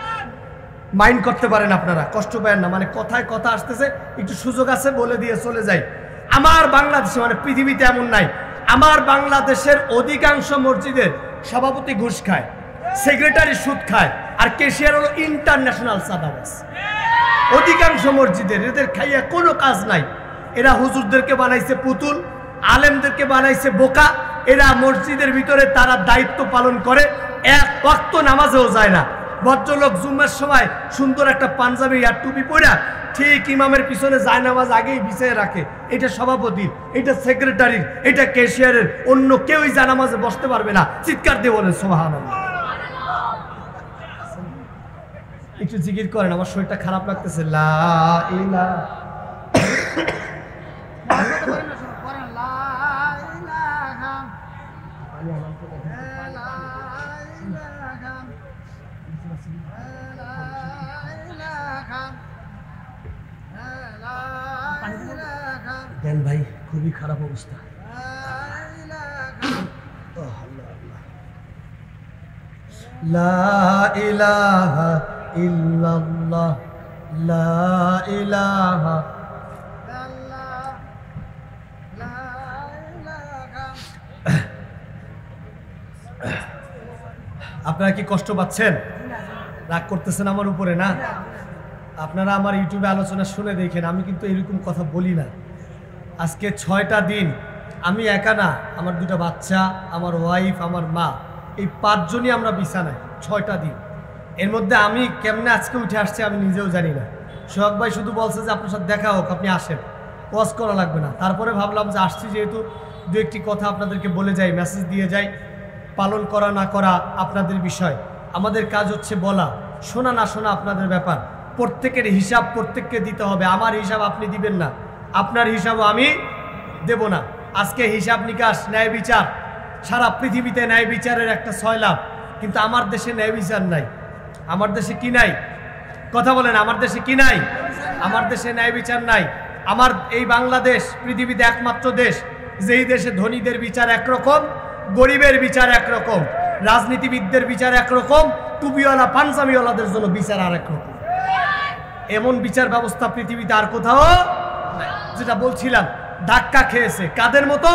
মাইন্ড করতে পারেন আপনারা, কষ্ট পায় না, মানে কথায় কথা আসতেছে, একটু সুযোগ আছে বলে দিয়ে চলে যাই। আমার বাংলাদেশে, মানে পৃথিবীতে এমন নাই, আমার বাংলাদেশের অধিকাংশ মসজিদের সভাপতি ঘুষ খায়, সেক্রেটারি সুদ খায়, আর ক্যাশিয়ার হলো ইন্টারন্যাশনাল চাঁদাবাজ। অধিকাংশ মসজিদের এদের খাইয়া কোনো কাজ নাই। এরা হুজুরদেরকে বানাইছে পুতুল, আলেমদেরকে বানাইছে বোকা। এরা মসজিদের ভিতরে তারা দায়িত্ব পালন করে, এক ওয়াক্ত নামাজেও যায় না। ভদ্রলোক জুম্মার সময় সুন্দর একটা পাঞ্জাবি আর টুপি পরা ঠিক ইমামের পিছনে যায় নামাজ আগেই বিছিয়ে রাখে। এটা সভাপতির, এটা সেক্রেটারির, এটা ক্যাশিয়ারের, অন্য কেউই জানামাজে বসতে পারবে না। চিৎকার দিয়ে বলেন সুবহানাল্লাহ। একটু জিকির করেন, আমার শরীরটা খারাপ লাগতেছে। লা ইলাহা দেন ভাই, খুবই খারাপ অবস্থা। লা ইলাহা ইল্লাল্লাহ, লা ইলাহা। আপনারা কি কষ্ট পাচ্ছেন? রাগ করতেছেন আমার উপরে না? আপনারা আমার ইউটিউবে আলোচনা শুনে দেখেন, আমি কিন্তু এরকম কথা বলি না। আজকে 6টা দিন আমি একা না, আমার 2টা বাচ্চা, আমার ওয়াইফ, আমার মা, এই 5 জনই আমরা বিছানায় 6টা দিন। এর মধ্যে আমি কেমনে আজকে উঠে আসছি আমি নিজেও জানি না। সোহাগ ভাই শুধু বলছে যে আপনার সাথে দেখা হোক, আপনি আসেন, ওয়াজ করা লাগবে না। তারপরে ভাবলাম যে আসছি যেহেতু দু একটি কথা আপনাদেরকে বলে যাই, মেসেজ দিয়ে যাই। পালন করা না করা আপনাদের বিষয়, আমাদের কাজ হচ্ছে বলা, শোনা না শোনা আপনাদের ব্যাপার। প্রত্যেকের হিসাব প্রত্যেককে দিতে হবে। আমার হিসাব আপনি দিবেন না, আপনার হিসাবও আমি দেব না। আজকে হিসাব নিকাশ, ন্যায় বিচার, সারা পৃথিবীতে ন্যায় বিচারের একটা সয়লাভ, কিন্তু আমার দেশে ন্যায় বিচার নাই। আমার দেশে কি নাই? কথা বলেন, আমার দেশে কি নাই? আমার দেশে ন্যায় বিচার নাই। আমার এই বাংলাদেশ পৃথিবীতে একমাত্র দেশ যেই দেশে ধনীদের বিচার একরকম, গরিবের বিচার একরকম, রাজনীতিবিদদের বিচার একরকম, টুপিওয়ালা পাঞ্জাবিওয়ালাদের জন্য বিচার আর একরকম। এমন বিচার ব্যবস্থা পৃথিবীতে আর কোথাও নাই। যেটা বলছিলাম, ধাক্কা খেয়েছে কাদের মতো?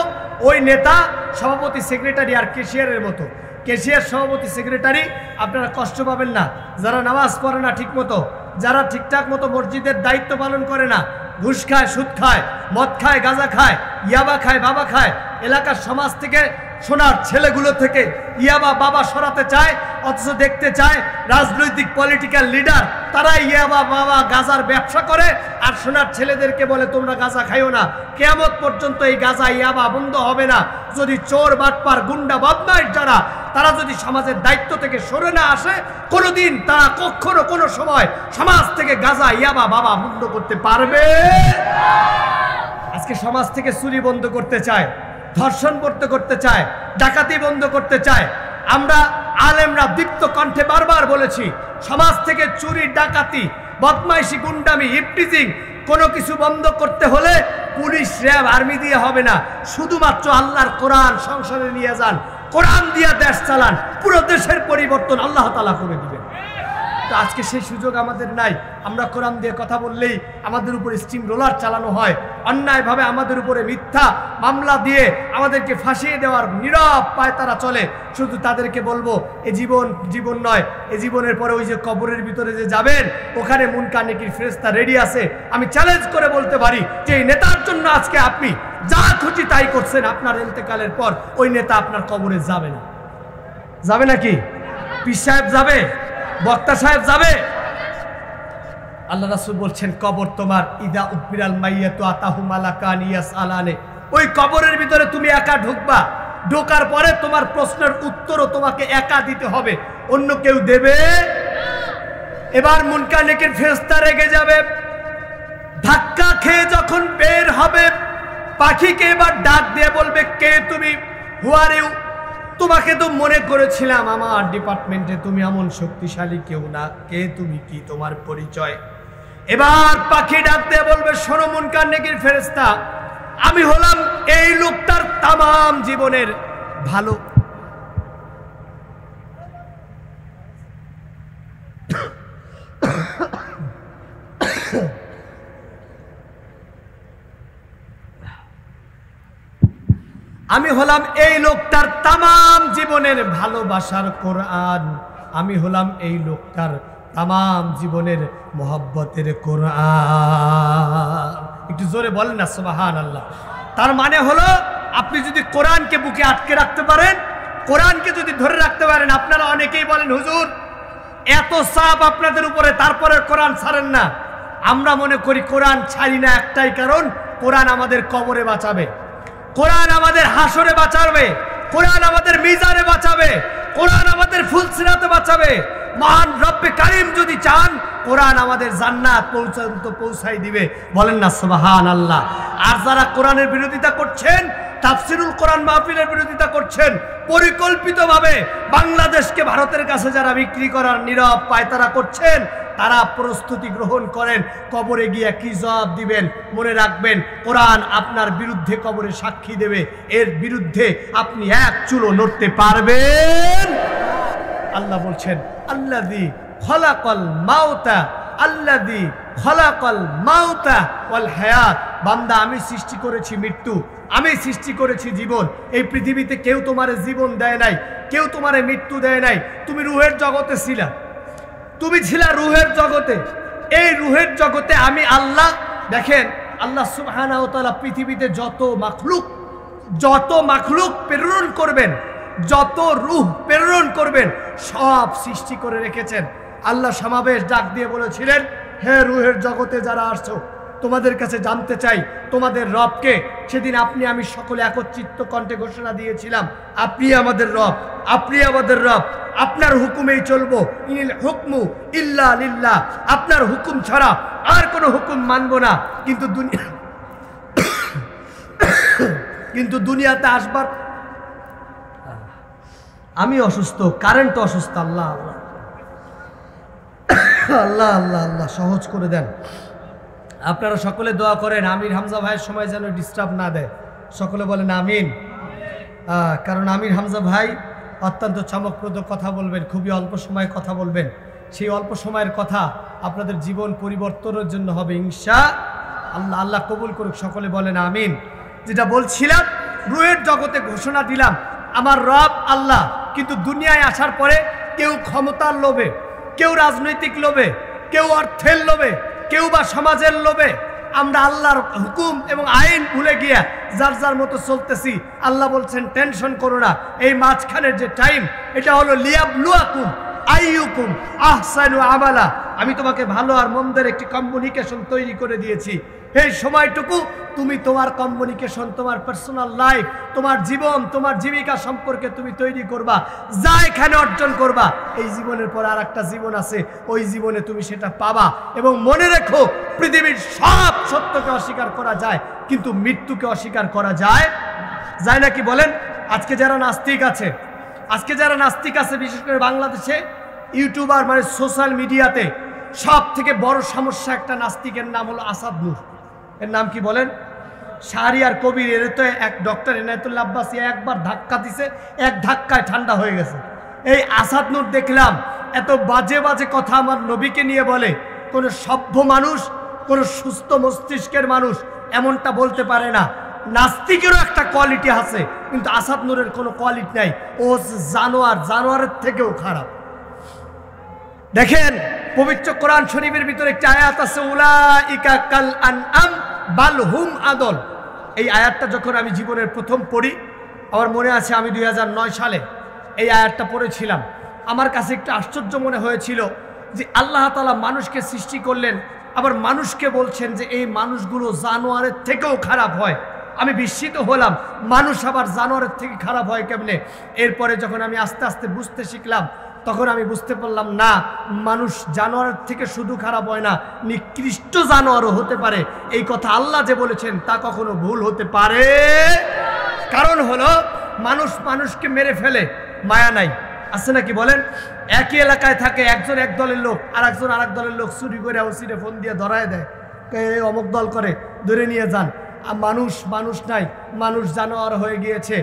ওই নেতা, সভাপতি, সেক্রেটারি আর ক্যাশিয়ারের মতো। ক্যাশিয়ার, সভাপতি, সেক্রেটারি আপনারা কষ্ট পাবেন না, যারা নামাজ পড়ে না ঠিক মতো, যারা ঠিকঠাক মতো মসজিদের দায়িত্ব পালন করে না, ঘুষ খায়, সুদ খায়, মদ খায়, গাঁজা খায়, ইয়াবা খায়, বাবা খায়, এলাকার সমাজ থেকে সোনার ছেলেগুলো থেকে ইয়াবা বাবা সরাতে চায়, অথচ দেখতে চায় রাজনৈতিক পলিটিক্যাল লিডার তারা ইয়াবা বাবা গাঁজার ব্যবসা করে আর সোনার ছেলেদেরকে বলে তোমরা গাঁজা খাইও না। কিয়ামত পর্যন্ত এই গাঁজা ইয়াবা বন্ধ হবে না যদি চোর, বাটপার, গুন্ডা, বদমাইশ যারা তারা যদি সমাজের দায়িত্ব থেকে সরে না আসে। কোনোদিন তারা কখনো কোনো সময় সমাজ থেকে গাঁজা ইয়াবা বাবা বন্ধ করতে পারবে। আজকে সমাজ থেকে চুরি বন্ধ করতে চায়, ধর্ষণ বন্ধ করতে চায়, ডাকাতি বন্ধ করতে চায়। আমরা আলেমরা দীপ্ত কণ্ঠে বারবার বলেছি, সমাজ থেকে চুরি, ডাকাতি, বদমাইশি, গুন্ডামি, ইফটিজিং কোনো কিছু বন্ধ করতে হলে পুলিশ, র্যাব, আর্মি দিয়ে হবে না। শুধুমাত্র আল্লাহর কোরআন সংসদে নিয়ে যান, কোরআন দিয়া দেশ চালান, পুরো দেশের পরিবর্তন আল্লাহ তাআলা করে দিবেন। তো আজকে সেই সুযোগ আমাদের নাই। আমরা কোরআন দিয়ে কথা বললেই আমাদের উপরে স্টিম রোলার চালানো হয়, অন্যায়ভাবে আমাদের উপরে মিথ্যা মামলা দিয়ে আমাদেরকে ফাঁসিয়ে দেওয়ার নীরব পায়তারা চলে। শুধু তাদেরকে বলবো, এ জীবন জীবন নয়, এ জীবনের পরে ওই যে কবরের ভিতরে যে যাবেন, ওখানে মুনকার নেকির ফেরেশতা রেডি আছে। আমি চ্যালেঞ্জ করে বলতে পারি যে এই নেতার জন্য আজকে আপনি যা খুশি তাই করছেন, আপনার ইন্তেকালের পর ওই নেতা আপনার কবরে যাবে না। যাবে নাকি? পীর সাহেব যাবে? বক্তা সাহেব যাবে? আল্লাহ রাসূল বলছেন, কবর তোমার, ইদা উকবিরাল মাইয়াতু আতাহু মালাকান ইয়াসআলানে, ওই কবরের ভিতরে তুমি একা ঢুকবা। ঢোকার পরে তোমার প্রশ্নের উত্তরও তোমাকে একা দিতে হবে, অন্য কেউ দেবে। এবার মুনকার নেকির ফেরেশতা রেগে যাবে, ধাক্কা খেয়ে যখন বের হবে, পাখিকে এবার ডাক দিয়ে বলবে, কে তুমি? হু আর ইউ? তোমাকে তো মনে করেছিলাম আমার ডিপার্টমেন্টে তুমি এমন শক্তিশালী কেউ না, কে তুমি, কি তোমার পরিচয়? এবার পাখি ডাক দিয়ে বলবে, শোনো মুনকার নেকির ফেরেশতা, আমি হলাম এই লোকটার তামাম জীবনের ভালো। আমি হলাম এই লোকটার তামাম জীবনের ভালোবাসার কোরআন, আমি হলাম এই লোকটার তামাম জীবনের মোহাব্বতের কোরআন। একটু জোরে বলেন না সুবহানাল্লাহ। তার মানে হলো, আপনি যদি কোরআনকে বুকে আটকে রাখতে পারেন, কোরআনকে যদি ধরে রাখতে পারেন, আপনারা অনেকেই বলেন হুজুর এত চাপ আপনাদের উপরে, তারপরে কোরআন ছাড়েন না। আমরা মনে করি কোরআন ছাড়ি না একটাই কারণ, কোরআন আমাদের কবরে বাঁচাবে, কোরআন আমাদের হাসরে বাঁচাবে, কোরআন আমাদের মিজানে বাঁচাবে, কোরআন আমাদের ফুলসিরাতে বাঁচাবে। মহান রব্বে কারীম যদি চান, কোরআন আমাদের জান্নাত পৌঁছাতে পৌঁছাই দিবে। বলেন না সুবহানাল্লাহ। আর যারা কোরআনের বিরোধিতা করছেন, তাফসিরুল কোরআন মাহফিলের বিরোধিতা করছেন, পরিকল্পিতভাবে বাংলাদেশকে ভারতের কাছে যারা বিক্রি করার নীরব পায়তারা করছেন, তারা প্রস্তুতি গ্রহণ করেন, কবরে গিয়ে কি জবাব দিবেন। মনে রাখবেন, কোরআন আপনার বিরুদ্ধে কবরে সাক্ষী দেবে, এর বিরুদ্ধে আপনি এক চুলো নড়তে পারবেন। আল্লাহ বলছেন, আল্লাযী খলাকাল মাউতা, আল্লাযী খলাকাল মাউতা ওয়াল হায়াত। বান্দা, আমি সৃষ্টি করেছি মৃত্যু, আমি সৃষ্টি করেছি জীবন। এই পৃথিবীতে কেউ তোমারে জীবন দেয় নাই, কেউ তোমারে মৃত্যু দেয় নাই। তুমি রুহের জগতে ছিলা, তুমি ছিলা রুহের জগতে। এই রুহের জগতে আমি আল্লাহ, দেখেন আল্লাহ সুবহানাহু ওয়া তাআলা পৃথিবীতে যত মাখলুক প্রেরণ করবেন, যত রূহ প্রেরণ করবেন, সব সৃষ্টি করে রেখেছেন। আল্লাহ সমাবেশ ডাক দিয়ে বলেছিলেন, হে রুহের জগতে যারা আসছো, তোমাদের কাছে জানতে চাই তোমাদের রবকে। সেদিন আপনি আমি সকলে একত্রিত কণ্ঠে ঘোষণা দিয়েছিলাম, আপনি আমাদের রব, আপনি আমাদের রব, আপনার হুকুমেই চলবো। ইনিল হুকমু ইল্লা লিল্লাহ, আপনার হুকুম ছাড়া আর কোনো হুকুম মানব না। কিন্তু দুনিয়াতে আসবার, আমি অসুস্থ, কারেন্ট অসুস্থ, আল্লাহ আল্লাহ আল্লাহ আল্লাহ আল্লাহ সহজ করে দেন। আপনারা সকলে দোয়া করেন আমির হামজা ভাইয়ের সময় যেন ডিস্টার্ব না দেয়। সকলে বলেন আমিন। কারণ আমির হামজা ভাই অত্যন্ত চমকপ্রদ কথা বলবেন, খুবই অল্প সময়ে কথা বলবেন। সেই অল্প সময়ের কথা আপনাদের জীবন পরিবর্তনের জন্য হবে ইনশাআল্লাহ। আল্লাহ কবুল করুক, সকলে বলেন আমিন। যেটা বলছিলাম, রুহের জগতে ঘোষণা দিলাম আমার রব আল্লাহ। কিন্তু দুনিয়ায় আসার পরে কেউ ক্ষমতার লোভে, কেউ রাজনৈতিক লোভে, কেউ অর্থের লোভে, কেউ বা সমাজের লোভে আমরা আল্লাহর হুকুম এবং আইন ভুলে গিয়া যার যার মতো চলতেছি। আল্লাহ বলছেন টেনশন করো না, এই মাঝখানের যে টাইম, এটা হলো লিয়াবলুয়াকুম আইয়ুকুম আহসানু আমালা। আমি তোমাকে ভালো আর মন্দের একটি কমিউনিকেশন তৈরি করে দিয়েছি। এই সময়টুকু তুমি তোমার কমিউনিকেশন, তোমার পার্সোনাল লাইফ, তোমার জীবন, তোমার জীবিকা সম্পর্কে তুমি তৈরি করবা। যা এখানে অর্জন করবা, এই জীবনের পর আর একটা জীবন আছে, ওই জীবনে তুমি সেটা পাবা। এবং মনে রেখো, পৃথিবীর সব সত্যকে অস্বীকার করা যায়, কিন্তু মৃত্যুকে অস্বীকার করা যায় নাকি বলেন? আজকে যারা নাস্তিক আছে, বিশেষ করে বাংলাদেশে ইউটিউবার মানে সোশ্যাল মিডিয়াতে সব থেকে বড় সমস্যা একটা নাস্তিকের নাম হলো আসাদ নূর। এর নাম কি বলেন? শাহরিয়ার কবির। এর তো এক ডক্টর এনায়েতুল্লাহ আব্বাসী একবার ধাক্কা দিছে, এক ধাক্কায় ঠান্ডা হয়ে গেছে। এই আসাদ নূর দেখলাম এত বাজে বাজে কথা আমার নবীকে নিয়ে বলে। কোনো সভ্য মানুষ, কোনো সুস্থ মস্তিষ্কের মানুষ এমনটা বলতে পারে না। নাস্তিকেরও একটা কোয়ালিটি আছে, কিন্তু আসাদ নূরের কোনো কোয়ালিটি নাই। ও জানোয়ার, জানোয়ারের থেকেও খারাপ। দেখেন, পবিত্র কোরআন শরীফের ভিতরে একটা আয়াত আছে, উলাইকা কাল আনআম বাল হুম আদল। এই আয়াতটা যখন আমি জীবনের প্রথম পড়ি, আমার মনে আছে আমি 2009 সালে এই আয়াতটা পড়েছিলাম। আমার কাছে একটু আশ্চর্য মনে হয়েছিল যে আল্লাহ তাআলা মানুষকে সৃষ্টি করলেন, আবার মানুষকে বলছেন যে এই মানুষগুলো জানোয়ারের থেকেও খারাপ হয়। আমি বিস্মিত হলাম, মানুষ আবার জানোয়ারের থেকে খারাপ হয় কেমনে? এরপরে যখন আমি আস্তে আস্তে বুঝতে শিখলাম, তখন আমি বুঝতে পারলাম না, মানুষ জানোয়ারের থেকে শুধু খারাপ হয় না, নিকৃষ্ট জানোয়ারও হতে পারে। এই কথা আল্লাহ যে বলেছেন তা কখনো ভুল হতে পারে? কারণ হলো মানুষ মানুষকে মেরে ফেলে, মায়া নাই, আছে নাকি বলেন? একই এলাকায় থাকে, একজন এক দলের লোক আর একজন আরেক দলের লোক চুরি করে ওসিরে ফোন দিয়ে ধরায় দেয়, অমুক দল করে, ধরে নিয়ে যান। আর মানুষ নাই, মানুষ জানোয়ার হয়ে গিয়েছে।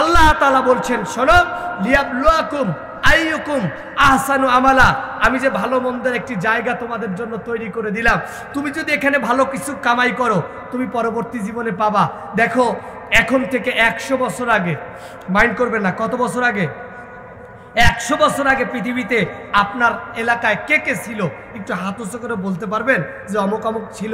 আল্লাহ তাআলা বলছেন, শোনো, লিয়াবলুয়াকুম আইয়ুকুম আহসানু আমালা। আমি যে ভালো মন্দের একটি জায়গা তোমাদের জন্য তৈরি করে দিলাম, তুমি যদি এখানে ভালো কিছু কামাই করো, তুমি পরবর্তী জীবনে পাবা। দেখো, এখন থেকে 100 বছর আগে, মাইন্ড করবেন না, কত বছর আগে? 100 বছর আগে পৃথিবীতে আপনার এলাকায় কে কে ছিল? একটু হাত উঁচু করে বলতে পারবেন যে অমুক অমুক ছিল?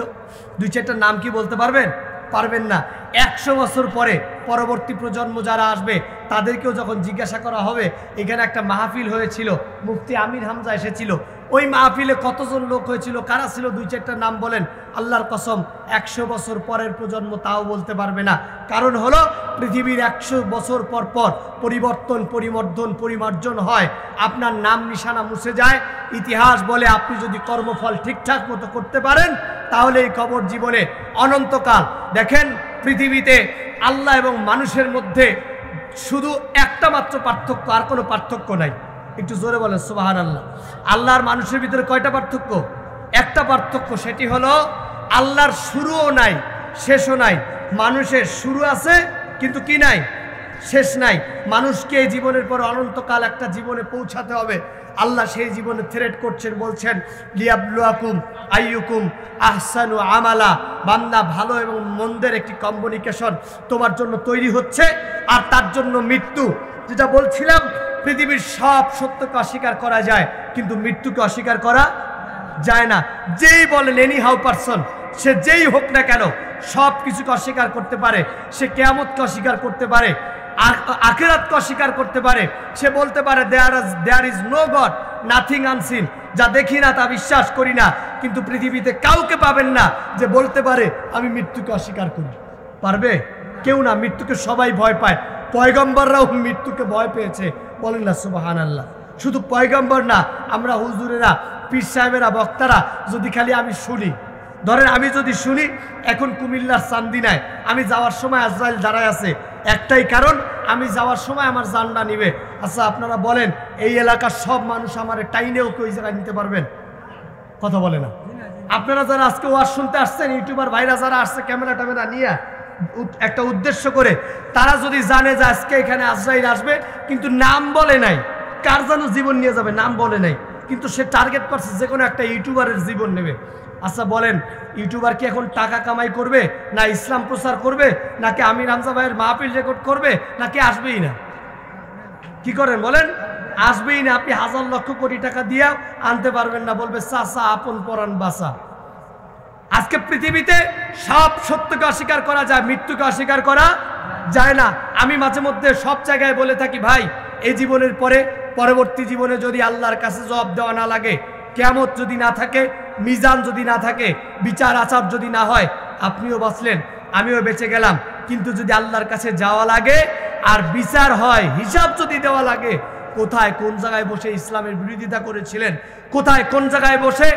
2-4টা নাম কি বলতে পারবেন? পারবেন না। 100 বছর পরে পরবর্তী প্রজন্ম যারা আসবে তাদেরকেও যখন জিজ্ঞাসা করা হবে, এখানে একটা মাহফিল হয়েছিল, মুফতি আমির হামজা এসেছিল, ওই মাহফিলে কতজন লোক হয়েছিল, কারা ছিল? 2-4টা নাম বলেন। আল্লাহর কসম, 100 বছর পরের প্রজন্ম তাও বলতে পারবে না। কারণ হলো পৃথিবীর 100 বছর পর পর পরিবর্তন, পরিমার্জন হয়, আপনার নাম নিশানা মুছে যায়। ইতিহাস বলে আপনি যদি কর্মফল ঠিকঠাক মতো করতে পারেন, তাহলে এই কবর জীবনে অনন্তকাল। দেখেন, পৃথিবীতে আল্লাহ এবং মানুষের মধ্যে শুধু একটা মাত্র পার্থক্য, আর কোনো পার্থক্য নাই। একটু জোরে বলেন সুবহানাল্লাহ। আল্লাহর মানুষের ভিতরে কয়টা পার্থক্য? একটা পার্থক্য, সেটি হলো আল্লাহর শুরুও নাই, শেষও নাই। মানুষের শুরু আছে কিন্তু কি নাই? শেষ নাই। মানুষকে এই জীবনের পর অনন্তকাল একটা জীবনে পৌঁছাতে হবে। আল্লাহ সেই জীবনে থ্রেট করছেন, বলছেন লিয়াবলুয়াকুম আইয়ুকুম আহসানু আমালা। বান্দা, ভালো এবং মন্দের একটি কমিউনিকেশন তোমার জন্য তৈরি হচ্ছে, আর তার জন্য মৃত্যু। যেটা বলছিলাম, পৃথিবীর সব সত্যকে অস্বীকার করা যায়, কিন্তু মৃত্যুকে অস্বীকার করা যায় না। যেই বলেন এনি হাউ পারসন, সে যেই হোক না কেন, সব কিছুকে অস্বীকার করতে পারে। সে কিয়ামতকে অস্বীকার করতে পারে, আখিরাতকে অস্বীকার করতে পারে। সে বলতে পারে there is no God, nothing unseen. যা দেখি না তা বিশ্বাস করি না, কিন্তু পৃথিবীতে কাউকে পাবেন না যে বলতে পারে আমি মৃত্যুকে অস্বীকার করি। পারবে? কেউ না। মৃত্যুকে সবাই ভয় পায়, পয়গম্বররাও মৃত্যুকে ভয় পেয়েছে। বলেন না সুবহানাল্লাহ। শুধু পয়গম্বর না, আমরা হুজুরেরা, পীর সাহেবেরা, বক্তারা যদি খালি আমি শুনি, ধরেন আমি যদি শুনি এখন কুমিল্লার চান্দিনায় আমি যাওয়ার সময় আজরাইল দাঁড়ায় আছে, একটাই কারণ আমি যাওয়ার সময় আমার জানটা নিবে। আচ্ছা আপনারা বলেন এই এলাকার সব মানুষ আমার টাইনেও ওই জায়গায় নিতে পারবেন? কথা বলে না। আপনারা যারা আজকে ওয়াজ শুনতে আসছেন, ইউটিউবার ভাইরা যারা আসছে ক্যামেরা ট্যামেরা নিয়ে একটা উদ্দেশ্য করে, তারা যদি জানে যে আজকে এখানে আজরাইল আসবে কিন্তু নাম বলে নাই, কার যেন জীবন নিয়ে যাবে নাম বলে নাই, কিন্তু সে টার্গেট করছে যে কোনো একটা ইউটিউবারের জীবন নেবে। আচ্ছা বলেন ইউটিউবার কি এখন টাকা কামাই করবে, না ইসলাম প্রচার করবে, নাকি আমির হামজা ভাইয়ের মাহফিল রেকর্ড করবে, নাকি আসবেই না? কি করেন বলেন? আসবেই না। আপনি হাজার লক্ষ কোটি টাকা দিয়েও আনতে পারবেন না, বলবে চাচা আপন পরাণ বাঁচা। আজকে পৃথিবীতে সব সত্যকে অস্বীকার করা যায়, মৃত্যুকে অস্বীকার করা যায় না। আমি মাঝে মধ্যে সব জায়গায় বলে থাকি, ভাই এই জীবনের পরে পরবর্তী জীবনে যদি আল্লাহর কাছে জবাব দেওয়া না লাগে, কিয়ামত যদি না থাকে, মিজান যদি না থাকে, বিচার আচার যদি না হয়, আপনিও বাঁচলেন আমিও বেঁচে গেলাম, কিন্তু যদি আল্লাহর কাছে যাওয়া লাগে আর বিচার হয়, হিসাব যদি দেওয়া লাগে, কোথায় কোন জায়গায় বসে ইসলামের বিরোধিতা করেছিলেন, কোথায় কোন জায়গায় বসে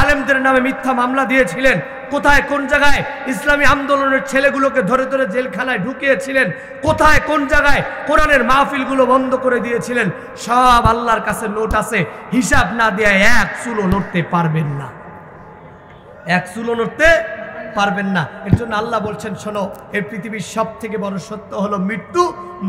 আলেমদের নামে মিথ্যা মামলা দিয়েছিলেন, কোথায় কোন জায়গায় ইসলামী আন্দোলনের ছেলেগুলোকে ধরে ধরে জেলখানায় ঢুকিয়েছিলেন, কোথায় কোন জায়গায় কোরআনের মাহফিলগুলো বন্ধ করে দিয়েছিলেন, সব আল্লাহর কাছে নোট আছে। হিসাব না দিয়ে এক চুলো নড়তে পারবেন না, এক চুলো নড়তে পারবেন না। এর জন্য আল্লাহ বলছেন, শোনো, এই পৃথিবীর সব থেকে বড় সত্য হলো মৃত্যু।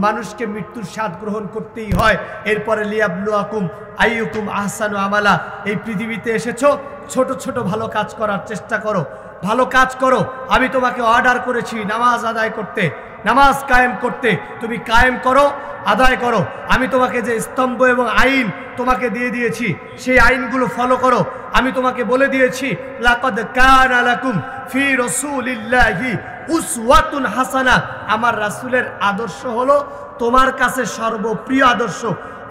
মানুষকে মৃত্যুর স্বাদ গ্রহণ করতেই হয়। এরপরে লিয়াবলুয়াকুম আইয়ুকুম আহসানু আমালা। এই পৃথিবীতে এসেছো, ছোট ছোট ভালো কাজ করার চেষ্টা করো, ভালো কাজ করো। আমি তোমাকে অর্ডার করেছি নামাজ আদায় করতে, নামাজ কায়েম করতে, তুমি কায়েম করো, আদায় করো। আমি তোমাকে যে স্তম্ভ এবং আইন তোমাকে দিয়ে দিয়েছি, সেই আইনগুলো ফলো করো। আমি তোমাকে বলে দিয়েছি, লাকাদ কানা লাকুম ফি রাসূলিল্লাহি উসওয়াতুন হাসানা। আমার রাসূলের আদর্শ হলো তোমার কাছে সর্বপ্রিয় আদর্শ,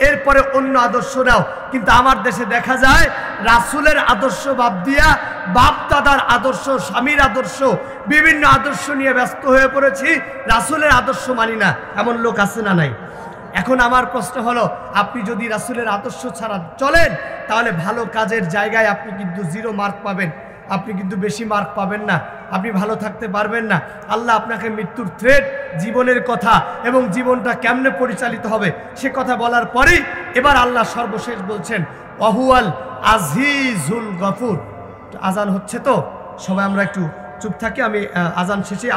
এরপরে অন্য আদর্শ নাও। কিন্তু আমার দেশে দেখা যায় রাসূলের আদর্শ বাদ দিয়া বাপ দাদার আদর্শ, স্বামীর আদর্শ, বিভিন্ন আদর্শ নিয়ে ব্যস্ত হয়ে পড়েছি, রাসূলের আদর্শ মানি না। এমন লোক আছে না নাই? এখন আমার প্রশ্ন হলো, আপনি যদি রাসূলের আদর্শ ছাড়া চলেন, তাহলে ভালো কাজের জায়গায় আপনি কিন্তু 0 মার্ক পাবেন, আপনি কিন্তু বেশি মার্ক পাবেন না, আপনি ভালো থাকতে পারবেন না। আল্লাহ আপনাকে মৃত্যুর থ্রেট, জীবনের কথা এবং জীবনটা কেমনে পরিচালিত হবে সে কথা বলার পরেই এবার আল্লাহ সর্বশেষ বলছেন, ওয়াহুয়াল আজিজুল গফুর। আজান হচ্ছে তো, সবাই আমরা একটু চুপ থাকি। আমি আজান শেষে